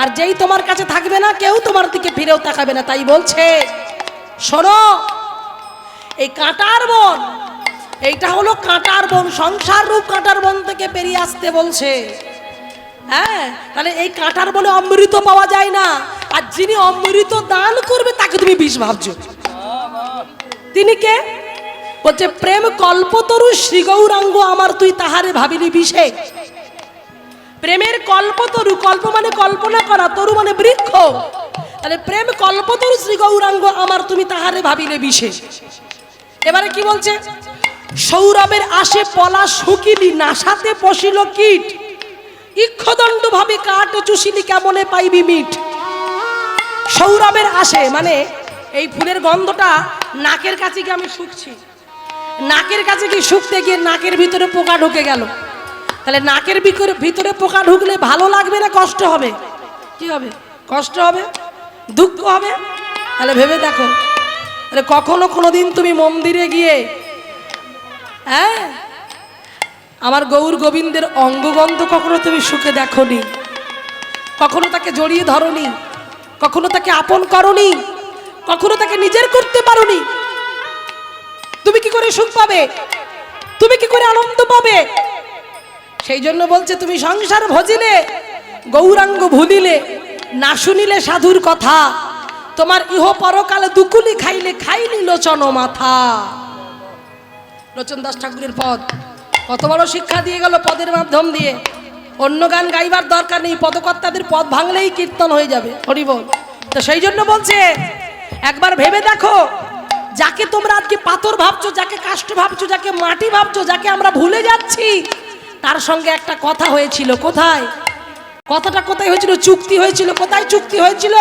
আর যেই তোমার কাছে থাকবে না কেউ তোমার দিকে ফিরেও তাকাবে না। তাই বলছে শোনো, এই কাঁটার বন, এইটা হলো কাঁটার বন। সংসার রূপ কাঁটার বন থেকে বেরিয়ে আসতে বলছে। হ্যাঁ, তাহলে এই কাঁটার বনে অমৃত পাওয়া যায় না। আর যিনি অমৃত দান করবে তাকে তুমি বিষ ভাবছো। তিনি কে? বলছে প্রেম কল্পতরু শ্রী গৌরাঙ্গ আমার তুই তাহারে ভাবিলি বিষে। প্রেমের কল্পতরু, কল্প মানে কল্পনা করা, তরু মানে বৃক্ষ। তাহলে প্রেম কল্পতরু শ্রী গৌরাঙ্গ আমার তুমি তাহারে ভাবিলে বিষে। এবারে কি বলছে? সৌরভের আসে পলা শুকিলি, নাসাতে পশিল কীট, ইক্ষদণ্ড ভাবে কাঠ চুষিলি কেমনে পাইবি মিট। সৌরভের আসে মানে এই ফুলের গন্ধটা নাকের কাছে গিয়ে আমি শুকছি, নাকের কাছে গিয়ে শুকতে গিয়ে নাকের ভিতরে পোকা ঢুকে গেল। তাহলে নাকের ভিতরে পোকা ঢুকলে ভালো লাগবে না কষ্ট হবে? কি হবে? কষ্ট হবে, দুঃখ হবে। তাহলে ভেবে দেখো, তাহলে কখনো কোনোদিন তুমি মন্দিরে গিয়ে হ্যাঁ আমার গৌর গোবিন্দের অঙ্গগন্ধ কখনো তুমি সুখে দেখোনি, কখনো তাকে জড়িয়ে ধরনি, কখনো তাকে আপন করনি, কখনো তাকে নিজের করতে পারোনি। তুমি কি করে সুখ পাবে? তুমি কি করে আনন্দ পাবে? সেই জন্য বলছে তুমি সংসার ভজিলে, গৌরাঙ্গ ভুলিলে, না শুনিলে সাধুর কথা, তোমার ইহ পরকালে দুকুলি খাইলে খাইনি লোচন মাথা। লোচন দাস ঠাকুরের পদ কত বড় শিক্ষা দিয়ে গেল পদের মাধ্যম দিয়ে। অন্য গান গাইবার দরকার নেই, পদকর্তাদের পদ ভাঙলেই কীর্তন হয়ে যাবে। হরি বল। তো সেই জন্য বলছে একবার ভেবে দেখো, যাকে তোমরা আজকে পাথর ভাবছো, যাকে কাষ্ঠ ভাবছো, যাকে মাটি ভাবছো, যাকে আমরা ভুলে যাচ্ছি, তার সঙ্গে একটা কথা হয়েছিল। কোথায়? কথাটা কোথায় হয়েছিল? চুক্তি হয়েছিল। কোথায় চুক্তি হয়েছিল?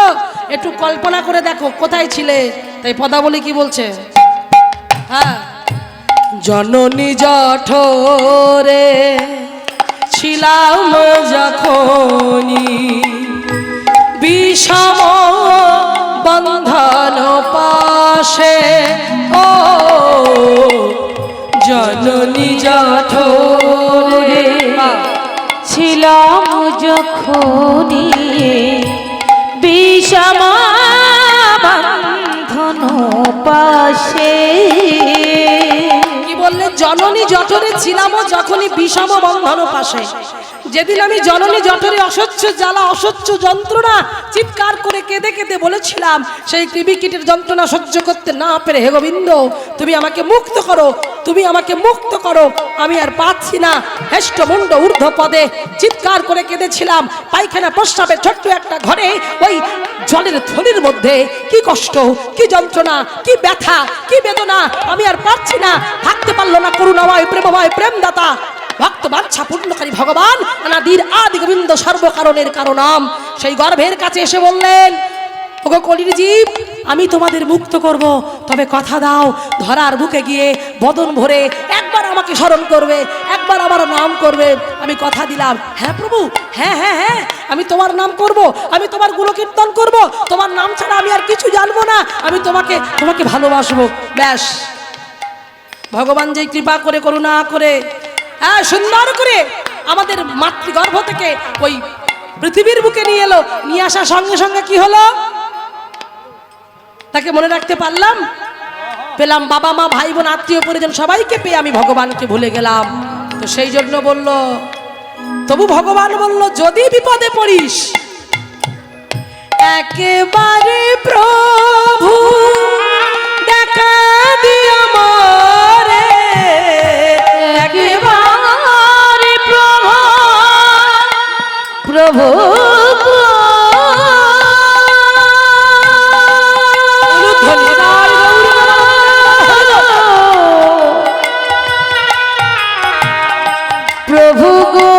একটু কল্পনা করে দেখো কোথায় ছিলে। তাই পদাবলী কি বলছে? হ্যাঁ, জননী জঠরে ছিলাম যখনি, বিষম বন্ধন পাশে, ও জননী জঠরে ছিলাম যখনি, বিষম বন্ধন পাশে। কি বললে? জননী জঠরে ছিলাম যখনই বিষম বন্ধন পাশে। যেদিন আমি জননী জঠরে অসহ্য জ্বালা, অসহ্য যন্ত্রণা চিৎকার করে কেঁদে কেঁদে বলেছিলাম, সেই কৃমিকীটের যন্ত্রণা সহ্য করতে না পেরে হে গোবিন্দ তুমি আমাকে মুক্ত করো, তুমি আমাকে মুক্ত করো, আমি আর পাচ্ছি না। হেষ্টমুণ্ড ঊর্ধ্ব পদে চিৎকার করে কেঁদেছিলাম। পায়খানা প্রস্রাবের ছোট্ট একটা ঘরে ওই জলের থলির মধ্যে কি কষ্ট, কি যন্ত্রণা, কি ব্যথা, কি বেদনা, আমি আর পারছি না। থাকতে পারলো না করুণাময় প্রেমময় প্রেমদাতা ভক্ত বাঞ্ছা পূর্ণকারী ভগবান অনাদির আদি গোবিন্দ সর্বকারণের কারণাম সেই গর্ভের কাছে এসে বললেন, ওগো কলির জীব, আমি তোমাদের মুক্ত করব, তবে কথা দাও ধরার বুকে গিয়ে বদন ভরে একবার আমাকে স্মরণ করবে, একবার আমার নাম করবে। আমি কথা দিলাম, হ্যাঁ প্রভু, হ্যাঁ হ্যাঁ হ্যাঁ, আমি তোমার নাম করব, আমি তোমার গুণকীর্তন করব, তোমার নাম ছাড়া আমি আর কিছু জানবো না, আমি তোমাকে তোমাকে ভালোবাসবো। ব্যাস, ভগবান যেই কৃপা করে করুণা করে সুন্দর করে আমাদের মাতৃগর্ভ থেকে ওই পৃথিবীর বুকে নিয়ে এলো। নিয়ে আসার সঙ্গে সঙ্গে কি হলো, তাকে মনে রাখতে পারলাম, পেলাম বাবা মা ভাই বোন আত্মীয় পরিজন সবাইকে পেয়ে আমি ভগবানকে ভুলে গেলাম। তো সেই জন্য বলল, তবু ভগবান বলল, যদি বিপদে পড়িস একেবারে প্রভু দেখা দিও মোরে, একেবারে প্রভু প্রভু প্রভু গো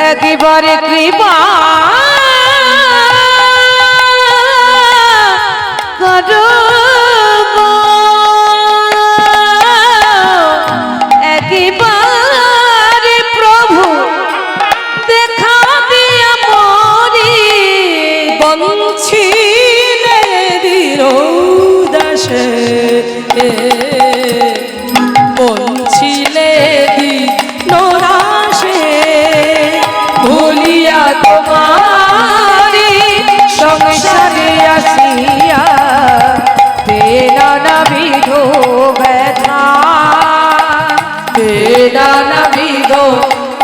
একেবারে কৃপা করো গো, একেবারে প্রভু দেখা দিয়া মরি, বঞ্চিলে দিরৌদাসে বঞ্চিলে দিনোরাসে ভুলিয়া তোমারি সংসারে আসিয়া বেনানাবিধ ব্যথা, বেনানাবিধ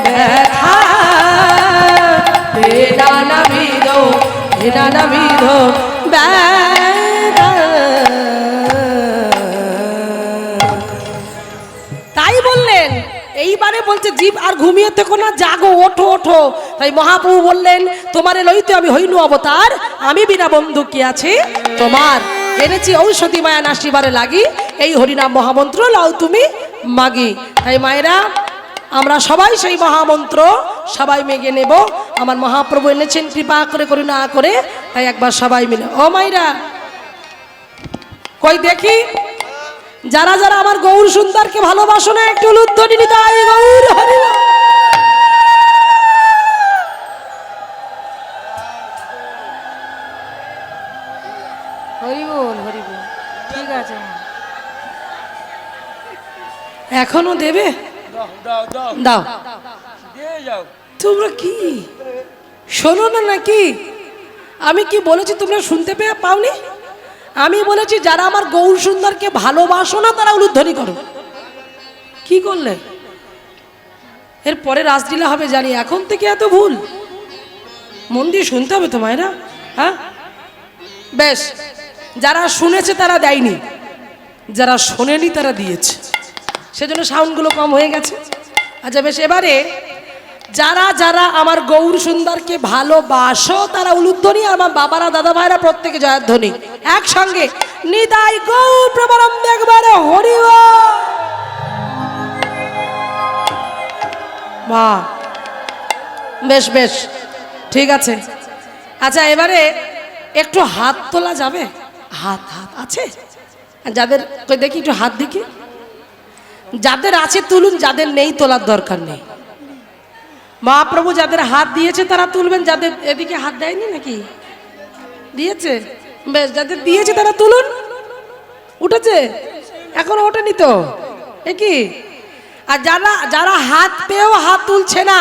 ব্যথা, বেনানাবিধ বেনানাবিধ ব্যথা। তাই বললেন, এইবারে বলছে জীব আর ঘুমিয়ে থেকো না, জাগো, ওঠো ওঠো। তাই মহাপ্রভু বললেন, তোমারে লইতে আমি হইনু অবতার, আমি বিনা বন্ধু কি আছে তোমার, এনেছি ঔষধি মায়া নাসিবারে লাগি, এই হরিনাম মহামন্ত্র লাও তুমি মাগি। তাই মায়েরা, আমরা সবাই সেই মহামন্ত্র সবাই মেগে নেব। আমার মহাপ্রভু এনেছেন কৃপা করে করুণা করে, তাই একবার সবাই মিলে, ও মায়েরা কই দেখি, যারা যারা আমার গৌর সুন্দরকে ভালোবাসো না একটু লুদ্ধনি নিতাই গৌর হরি বল। হরিবোল হরিবোল, ঠিক আছে। এখনো দেবে, দাও। তোমরা কি শোনো না নাকি? আমি কি বলেছি তোমরা শুনতে পেয়ে পাওনি? আমি বলেছি যারা আমার গৌর সুন্দরকে ভালোবাসো না তারা উলুধ্বনি করো। কি করলে? এর পরে রাসলীলা হবে জানি, এখন থেকে এত ভুল? মন দিয়ে শুনতে হবে তো মায়েরা, হ্যাঁ? বেশ, যারা শুনেছে তারা দেয়নি, যারা শোনেনি তারা দিয়েছে, সেজন্য সাউন্ডগুলো কম হয়ে গেছে। আচ্ছা বেশ, এবারে যারা যারা আমার গৌর সুন্দরকে ভালোবাসো তারা উলুধ্বনি, আর আমার বাবারা দাদা ভাইরা প্রত্যেকে জয়ধ্বনি একসঙ্গে, নিতাই গৌর প্রবরম একবারে হরি বল। বাহ, বেশ বেশ, ঠিক আছে। আচ্ছা এবারে একটু হাত তোলা যাবে? হাত হাত আছে যাদের? কই দেখি একটু হাত দেখি, যাদের আছে তুলুন, যাদের নেই তোলার দরকার নেই। মহাপ্রভু যাদের হাত দিয়েছে তারা তুলবেন, যাদের এদিকে হাত দেয়নি নাকি দিয়েছে? বেশ, যাদের দিয়েছে তারা তুলুন। উঠেছে? এখনো ওঠেনি তো, কি? আর যারা যারা হাত পেয়েও হাত তুলছে না,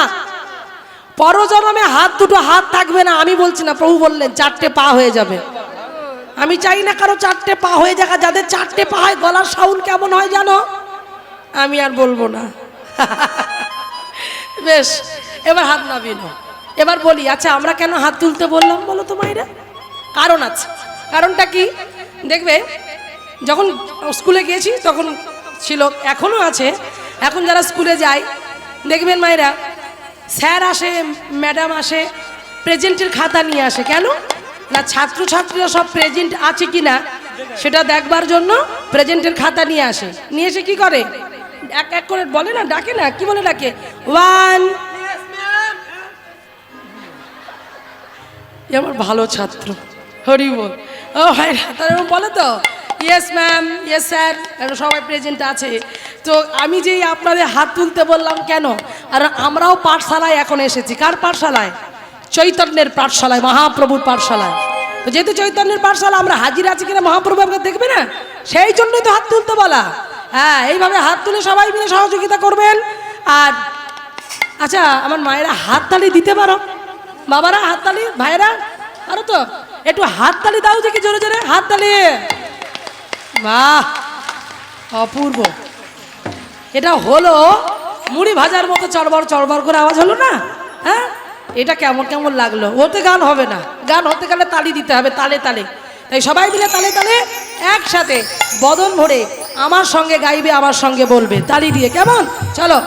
পরজন্মে হাত দুটো হাত থাকবে না। আমি বলছি না, প্রভু বললেন 4টে পা হয়ে যাবে। আমি চাই না কারো 4টে পা হয়ে যাক। যাদের 4টে পা হয় গলার সাউন্ড কেমন হয় জানো? আমি আর বলবো না। বেশ, এবার হাত নামিয়ে নাও। এবার বলি, আচ্ছা আমরা কেন হাত তুলতে বললাম বলো তো মায়েরা? কারণ আছে। কারণটা কি দেখবে, যখন স্কুলে গিয়েছি তখন ছিল, এখনও আছে। এখন যারা স্কুলে যায় দেখবেন মায়েরা, স্যার আসে, ম্যাডাম আসে, প্রেজেন্টের খাতা নিয়ে আসে। কেন না, ছাত্রছাত্রীরা সব প্রেজেন্ট আছে কি না সেটা দেখবার জন্য প্রেজেন্টের খাতা নিয়ে আসে। নিয়ে এসে কি করে, এক এক করে বলে না, ডাকে না, কি বলে ডাকে, 1। আমার ভালো ছাত্র, হরি বল, ও ভাই তারা বলে তো, ইয়েস ম্যাম, ইয়েস স্যার, সবাই প্রেজেন্ট আছে। তো আমি যেই আপনাদের হাত তুলতে বললাম কেন, আর আমরাও পাঠশালায় এখন এসেছি। কার পাঠশালায়? চৈতন্যের পাঠশালায়, মহাপ্রভুর পাঠশালায়। তো যেহেতু চৈতন্যের পাঠশালা, আমরা হাজির আছি কিনা মহাপ্রভু আপনাকে দেখবে না, সেই জন্যই তো হাত তুলতে বলা। হ্যাঁ, এইভাবে হাত তুলে সবাই মিলে সহযোগিতা করবেন। আর আচ্ছা, আমার মায়েরা হাততালি দিতে পারো? বাবারা হাততালি, ভাইয়েরা পারো তো? একটু হাততালি দাও দেখি, জোরে জোরে হাততালি। বাহ, অপূর্ব। এটা হলো মুড়ি ভাজার মতো চড়বড় চড়বড় করে আওয়াজ হলো না? হ্যাঁ, এটা কেমন কেমন লাগলো? ওতে গান হবে না, গান হতে গেলে তালি দিতে হবে, তালে তালে। তাই সবাই মিলে তালে তালে একসাথে বদন ভরে আমার সঙ্গে গাইবে, আমার সঙ্গে বলবে তালি দিয়ে। কেমন? চলো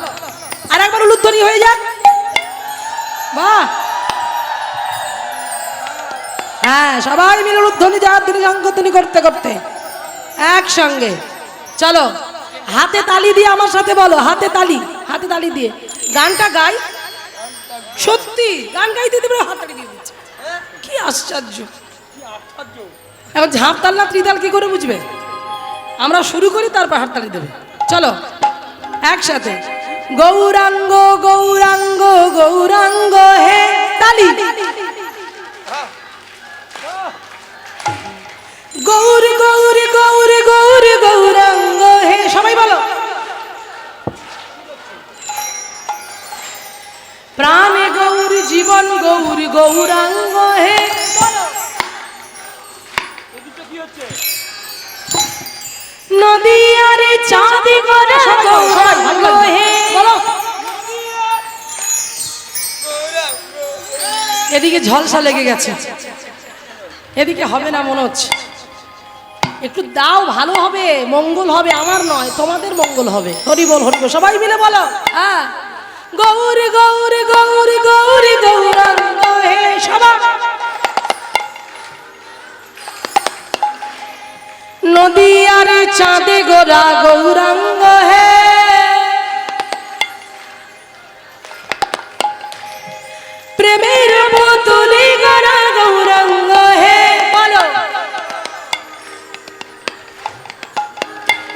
আর একবার উলুধ্বনি হয়ে যাক। বাহ, হ্যাঁ, সবাই মিলে উলুধ্বনি, জয়ধ্বনি, শঙ্খধ্বনি করতে করতে একসঙ্গে চলো। হাতে তালি দিয়ে আমার সাথে বলো, হাতে তালি, হাতে তালি দিয়ে গানটা গাই। সত্যি গান গাইতে দেবে, হাত তালি দিয়ে দিচ্ছে, কি আশ্চর্য। এখন ঝাঁপ তাল না ত্রিতাল কি করে বুঝবে? আমরা শুরু করি, তারপর হাত তালি দেবে। চলো একসাথে, গৌরাঙ্গ গৌরাঙ্গ গৌরাঙ্গ হে, তালি। গৌর গৌর গৌর গৌর গৌরাঙ্গ হে, সবাই বলো। প্রাণে গৌর, জীবন গৌর গৌরাঙ্গ হে। নদী আরে চাঁদি গোরা গৌরাঙ্গ হে। এদিকে ঝলসা লেগে গেছে, এদিকে হবে না মনে হচ্ছে। একটু দাও, ভালো হবে, মঙ্গল হবে, আমার নয় তোমাদের মঙ্গল হবে। হরি বল, হরি বল, সবাই মিলে বলো। হ্যাঁ, গৌর গৌর গৌর গৌর গৌরাঙ্গ হে, সবাই। নদী আর চাঁদে গোরা গৌরাঙ্গ হে, প্রেমের পুতুলি গোরা গৌরাঙ্গ হে। বলো,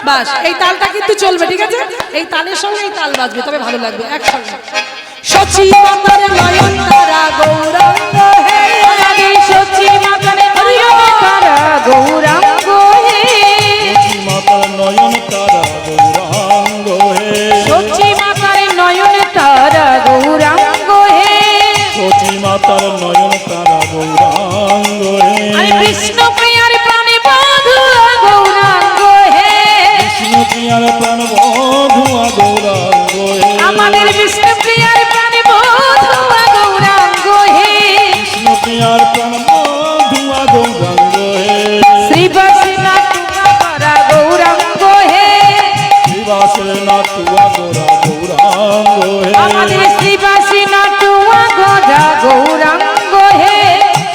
বাস এই তালটা কিন্তু চলবে, ঠিক আছে? এই তালের সঙ্গে এই তাল বাজবে, তবে ভালো লাগবে একসঙ্গে। সচি মাতার নয়ন তারা গৌরাঙ্গ হে, সচি মাতার নয়ন তারা গৌরাঙ্গ হে, মাতার নয়ন তারা গৌরাঙ্গ হে, সচি মাতার নয়ন তারা গৌরাঙ্গ হে, সচি মাতার নয়ন তারা গৌরাঙ্গ হে, আরে কৃষ্ণ প্রিয়ার প্রাণে বধুয়া গৌরাঙ্গ হে, কৃষ্ণ প্রিয়ার প্রাণ বধুয়া গৌরাঙ্গ হে, আমাদের কৃষ্ণ প্রিয়ার প্রাণে বধুয়া গৌরাঙ্গ হে, কৃষ্ণ প্রিয়ার প্রাণ বধুয়া গৌরাঙ্গ হে, শ্রীবাসনা তুয়া গৌরাঙ্গ হে, শ্রীবাসের নাতুয়া গোরা গৌরাঙ্গ হে, আমাদের শ্রীবাসনা তুয়া গোরা গৌরাঙ্গ হে,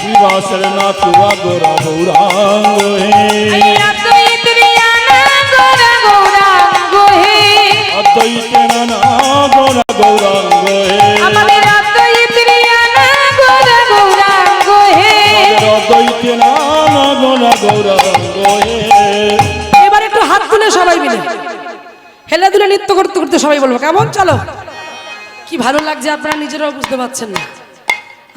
শ্রীবাসের নাতুয়া গোরা গৌরাঙ্গ হে, অদ্বৈত রিয়ানা গোরা গৌরাঙ্গ হে, অদ্বৈত নানা গোরা গৌরাঙ্গ হে, আমাদের অদ্বৈত রিয়ানা গোরা গৌরাঙ্গ হে। অদ্বৈত নানা গোরা গৌরাঙ্গ হে। এবার একটু হাত তুলে সবাই মিলে হেলে দুলে নৃত্য করতে করতে সবাই বলবো, কেমন? চলো, কি ভালো লাগছে, আপনারা নিজেরাও বুঝতে পারছেন না,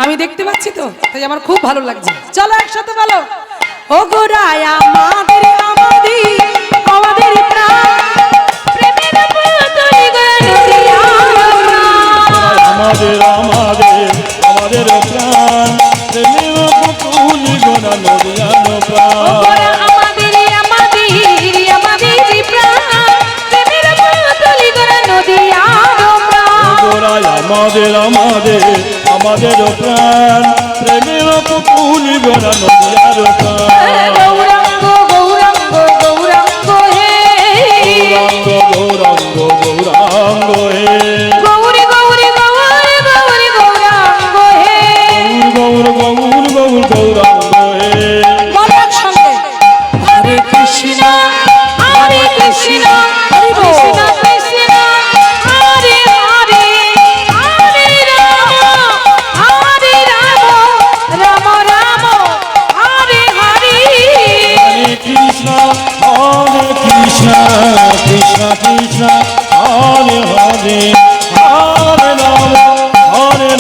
আমি দেখতে পাচ্ছি তো, তাই আমার খুব ভালো লাগছে। চলো একসাথে বলো, ও গোরায় আমাদের আমাদের আমাদের প্রাণ, প্রেমের পুতুলি গোরা নদিয়ার প্রাণ। আমাদের আমাদের আমাদের প্রাণ, প্রেমের পুতুলি গোরা নদিয়ার প্রাণ, গোরা আমাদের আমাদের আমাদের প্রাণ, প্রেমের পুতুলি গোরা নদিয়ার প্রাণ। গোরায় আমাদের আমাদের আমাদের প্রাণ প্রেমের পুকুল ভরা নদিয়ার প্রাণ গৌরাঙ্গ গৌরাঙ্গ গৌরাঙ্গ হে গৌরাঙ্গ গৌরাঙ্গ গৌরাঙ্গ হে গৌরী গৌরী গৌরী গৌরী গৌরাঙ্গ হে গৌর গৌর গৌর গৌরাঙ্গ হে বলার সঙ্গে হরে কৃষ্ণ হরে কৃষ্ণ কৃষ্ণ কৃষ্ণ হরে হরে হরে রাম রাম রাম হরে হরে হরে কৃষ্ণ কৃষ্ণ কৃষ্ণ হরে হরে হরে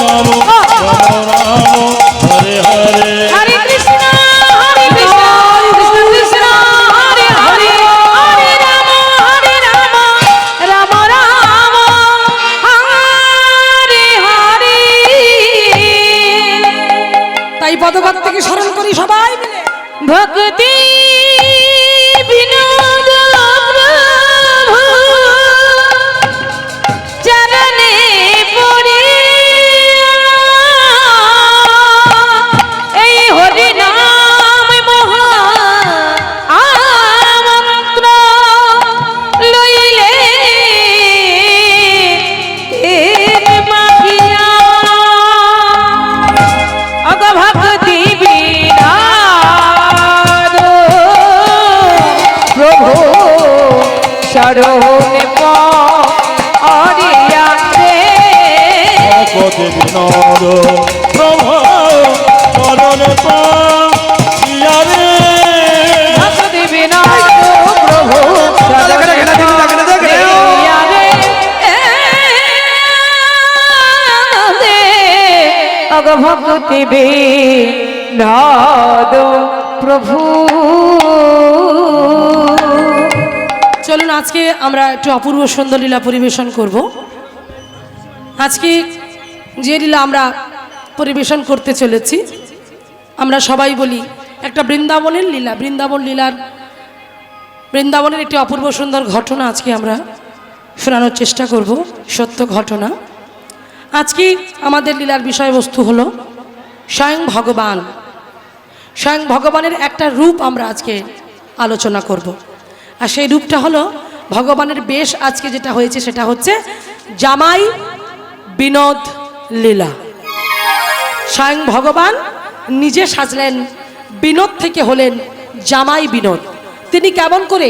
রাম রাম রাম হরে হরে হরে কৃষ্ণ কৃষ্ণ কৃষ্ণ হরে হরে হরে রাম রাম রাম হরে হরে তাই পদঘাট থেকে স্মরণ করি সবাই মিলে ভক্তি বিনোদ প্রভু চরণে পড়ে এই হরি নাম মহা আমন্ত্র লইলে মাখিয়া অগ ভক্তি বিনাদ প্রভু শরণে পড়িয়া রে ভগবতে বিনোদ প্রভু চরণে পাইয়া রে ভক্তি বিনাদ প্রভু শরণে পড়িয়া রে অগ ভক্তি বিনাদ প্রভু। চলুন আজকে আমরা একটু অপূর্ব সুন্দর লীলা পরিবেশন করব। আজকে যে লীলা আমরা পরিবেশন করতে চলেছি আমরা সবাই বলি একটা বৃন্দাবনের লীলা। বৃন্দাবনের একটি অপূর্ব সুন্দর ঘটনা আজকে আমরা শোনানোর চেষ্টা করব, সত্য ঘটনা। আজকে আমাদের লীলার বিষয়বস্তু হলো স্বয়ং ভগবানের একটা রূপ আমরা আজকে আলোচনা করব। আর সেই রূপটা হলো ভগবানের বেশ আজকে যেটা হয়েছে সেটা হচ্ছে জামাই বিনোদ লীলা। স্বয়ং ভগবান নিজে সাজলেন বিনোদ থেকে হলেন জামাই বিনোদ। তিনি কেমন করে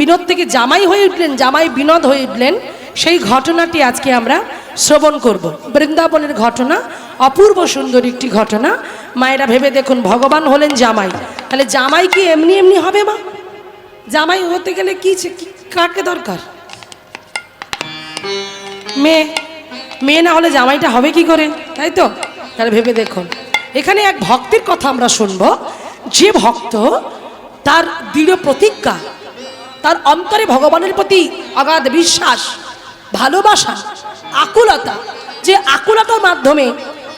বিনোদ থেকে জামাই হয়ে উঠলেন, জামাই বিনোদ হয়ে উঠলেন, সেই ঘটনাটি আজকে আমরা শ্রবণ করব। বৃন্দাবনের ঘটনা, অপূর্ব সুন্দর একটি ঘটনা। মায়েরা ভেবে দেখুন, ভগবান হলেন জামাই, তাহলে জামাই কি এমনি এমনি হবে? মা, জামাই হতে গেলে কাকে দরকার? মেয়ে না হলে জামাইটা হবে কি করে, তাই তো? তাহলে ভেবে দেখুন, এখানে এক ভক্তের কথা আমরা শুনব, যে ভক্ত তার দৃঢ় প্রতিজ্ঞা, তার অন্তরে ভগবানের প্রতি অগাধ বিশ্বাস, ভালোবাসা, আকুলতা, যে আকুলতার মাধ্যমে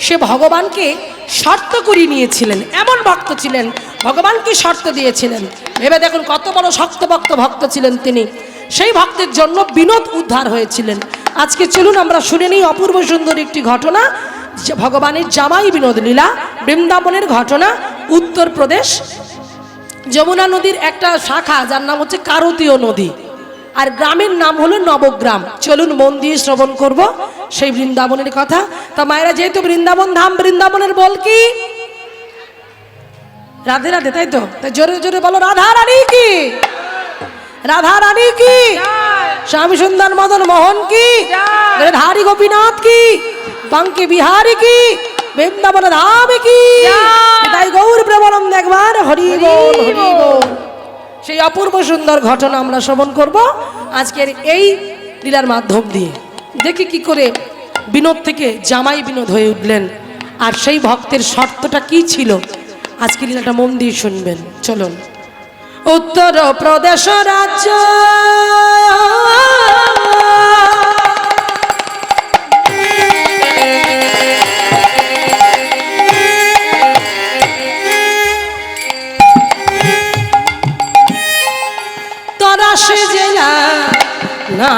সে ভগবানকে শর্ত করিয়ে নিয়েছিলেন, এমন ভক্ত ছিলেন, ভগবানকে শর্ত দিয়েছিলেন। ভেবে দেখুন কত বড় শক্তভক্ত ভক্ত ছিলেন তিনি। সেই ভক্তের জন্য বিনোদ উদ্ধার হয়েছিলেন। আজকে চলুন আমরা শুনে নিই অপূর্ব সুন্দর একটি ঘটনা, ভগবানের জামাই বিনোদ লীলা, বৃন্দাবনের ঘটনা। উত্তরপ্রদেশ যমুনা নদীর একটা শাখা, যার নাম হচ্ছে কারতীয় নদী, আর গ্রামের নাম হলো নবগ্রাম। চলুন মন দিয়ে শ্রবণ করব সেই বৃন্দাবনের কথা। তা মায়েরা, যেহেতু বৃন্দাবন ধাম, বৃন্দাবনের বল কি? রাধে রাধে, তাই তো? তাই জোরে জোরে বলো, রাধা রানী কি, রাধা রানী কি, শ্যাম সুন্দর মদন মোহন কি, ধারী গোপীনাথ কি, বাঙ্কি বিহারী কি, বৃন্দাবন ধাম কি, তাই গৌর প্রেমানন্দ একবার হরি বল হরি বল। সেই অপূর্ব সুন্দর ঘটনা আমরা শ্রবণ করব আজকের এই লীলার মাধ্যম দিয়ে। দেখি কি করে বিনোদ থেকে জামাই বিনোদ হয়ে উঠলেন, আর সেই ভক্তের শর্তটা কি ছিল। আজকে লীলাটা মন দিয়ে শুনবেন। চলুন। উত্তর প্রদেশ রাজ্য তরাশে জেলা না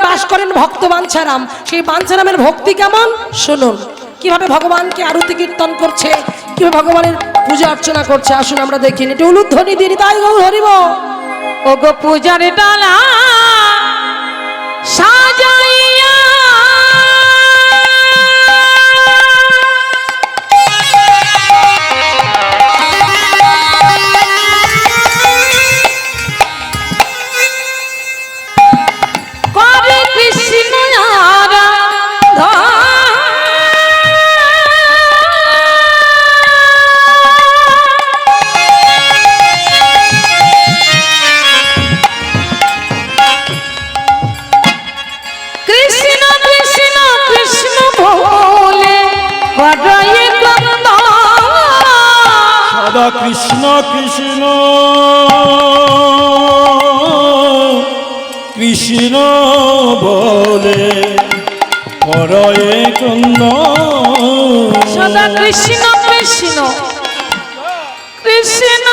বাস করেন ভক্ত বাঞ্ছারাম। সেই বাঞ্ছারামের ভক্তি কেমন শুনুন, কিভাবে ভগবানকে আরতি কীর্তন করছে, কিভাবে ভগবানের পূজা অর্চনা করছে। আসুন আমরা দেখি, একটু উলুধ্বনি দিয়ে তাই গৌর হরিব। ও গো পূজার ডালা সাজাইয়া করে কৃষ্ণ আরাধনা। কৃষ্ণ কৃষ্ণ কৃষ্ণ বলে বড়াই গন্ধ। সদা কৃষ্ণ কৃষ্ণ কৃষ্ণ বলে পরয়ে কন্দ। সদা কৃষ্ণ কৃষ্ণ কৃষ্ণ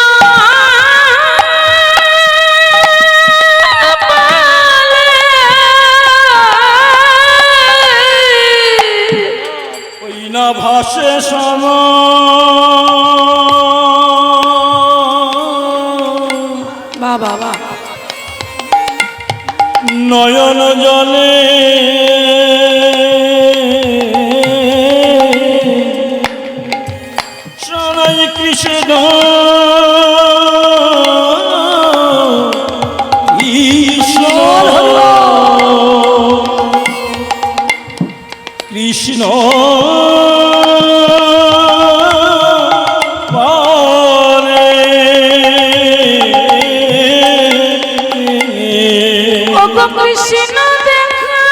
ওই না ভাসে সম বাবা বাবা নয়ন জলে শোনাই কৃষ্ণ কৃষ্ণ কৃষ্ণ বলে ও গো কৃষ্ণ দেখা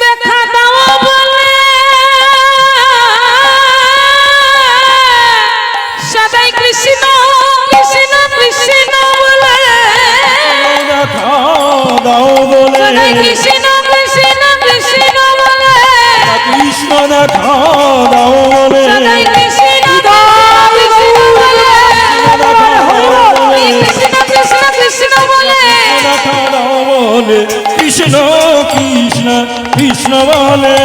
দেখা দাও বলে সদাই কৃষ্ণ কৃষ্ণ কৃষ্ণ বলে দেখা দাও বলে সদাই কৃষ্ণ কৃষ্ণ কৃষ্ণ বলে কৃষ্ণ দেখা দাও বলে সদাই কৃষ্ণ কৃষ্ণ বলে কৃষ্ণ কৃষ্ণ কৃষ্ণ বলে দেখা দাও বলে কৃষ্ণ কৃষ্ণ কৃষ্ণ বলে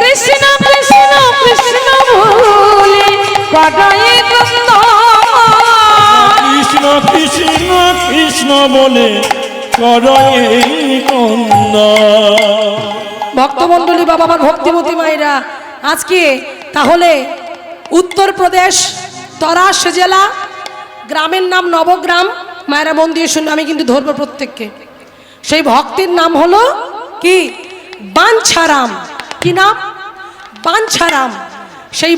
কৃষ্ণ কৃষ্ণ কৃষ্ণ বলে বড়াই গন্ধ। কৃষ্ণ কৃষ্ণ কৃষ্ণ বলে করয়ে কন্দ। ভক্তমণ্ডলী বাবা, আমার ভক্তিমতী মায়েরা, আজকে তাহলে উত্তরপ্রদেশ তরাস জেলা, গ্রামের নাম নবগ্রাম। মায়েরা মন দিয়ে শুনুন, আমি কিন্তু ধরবো প্রত্যেককে। সেই ভক্তির নাম হলো কি? বাঞ্ছারাম। কি নাম? বাঞ্ছারাম। সেই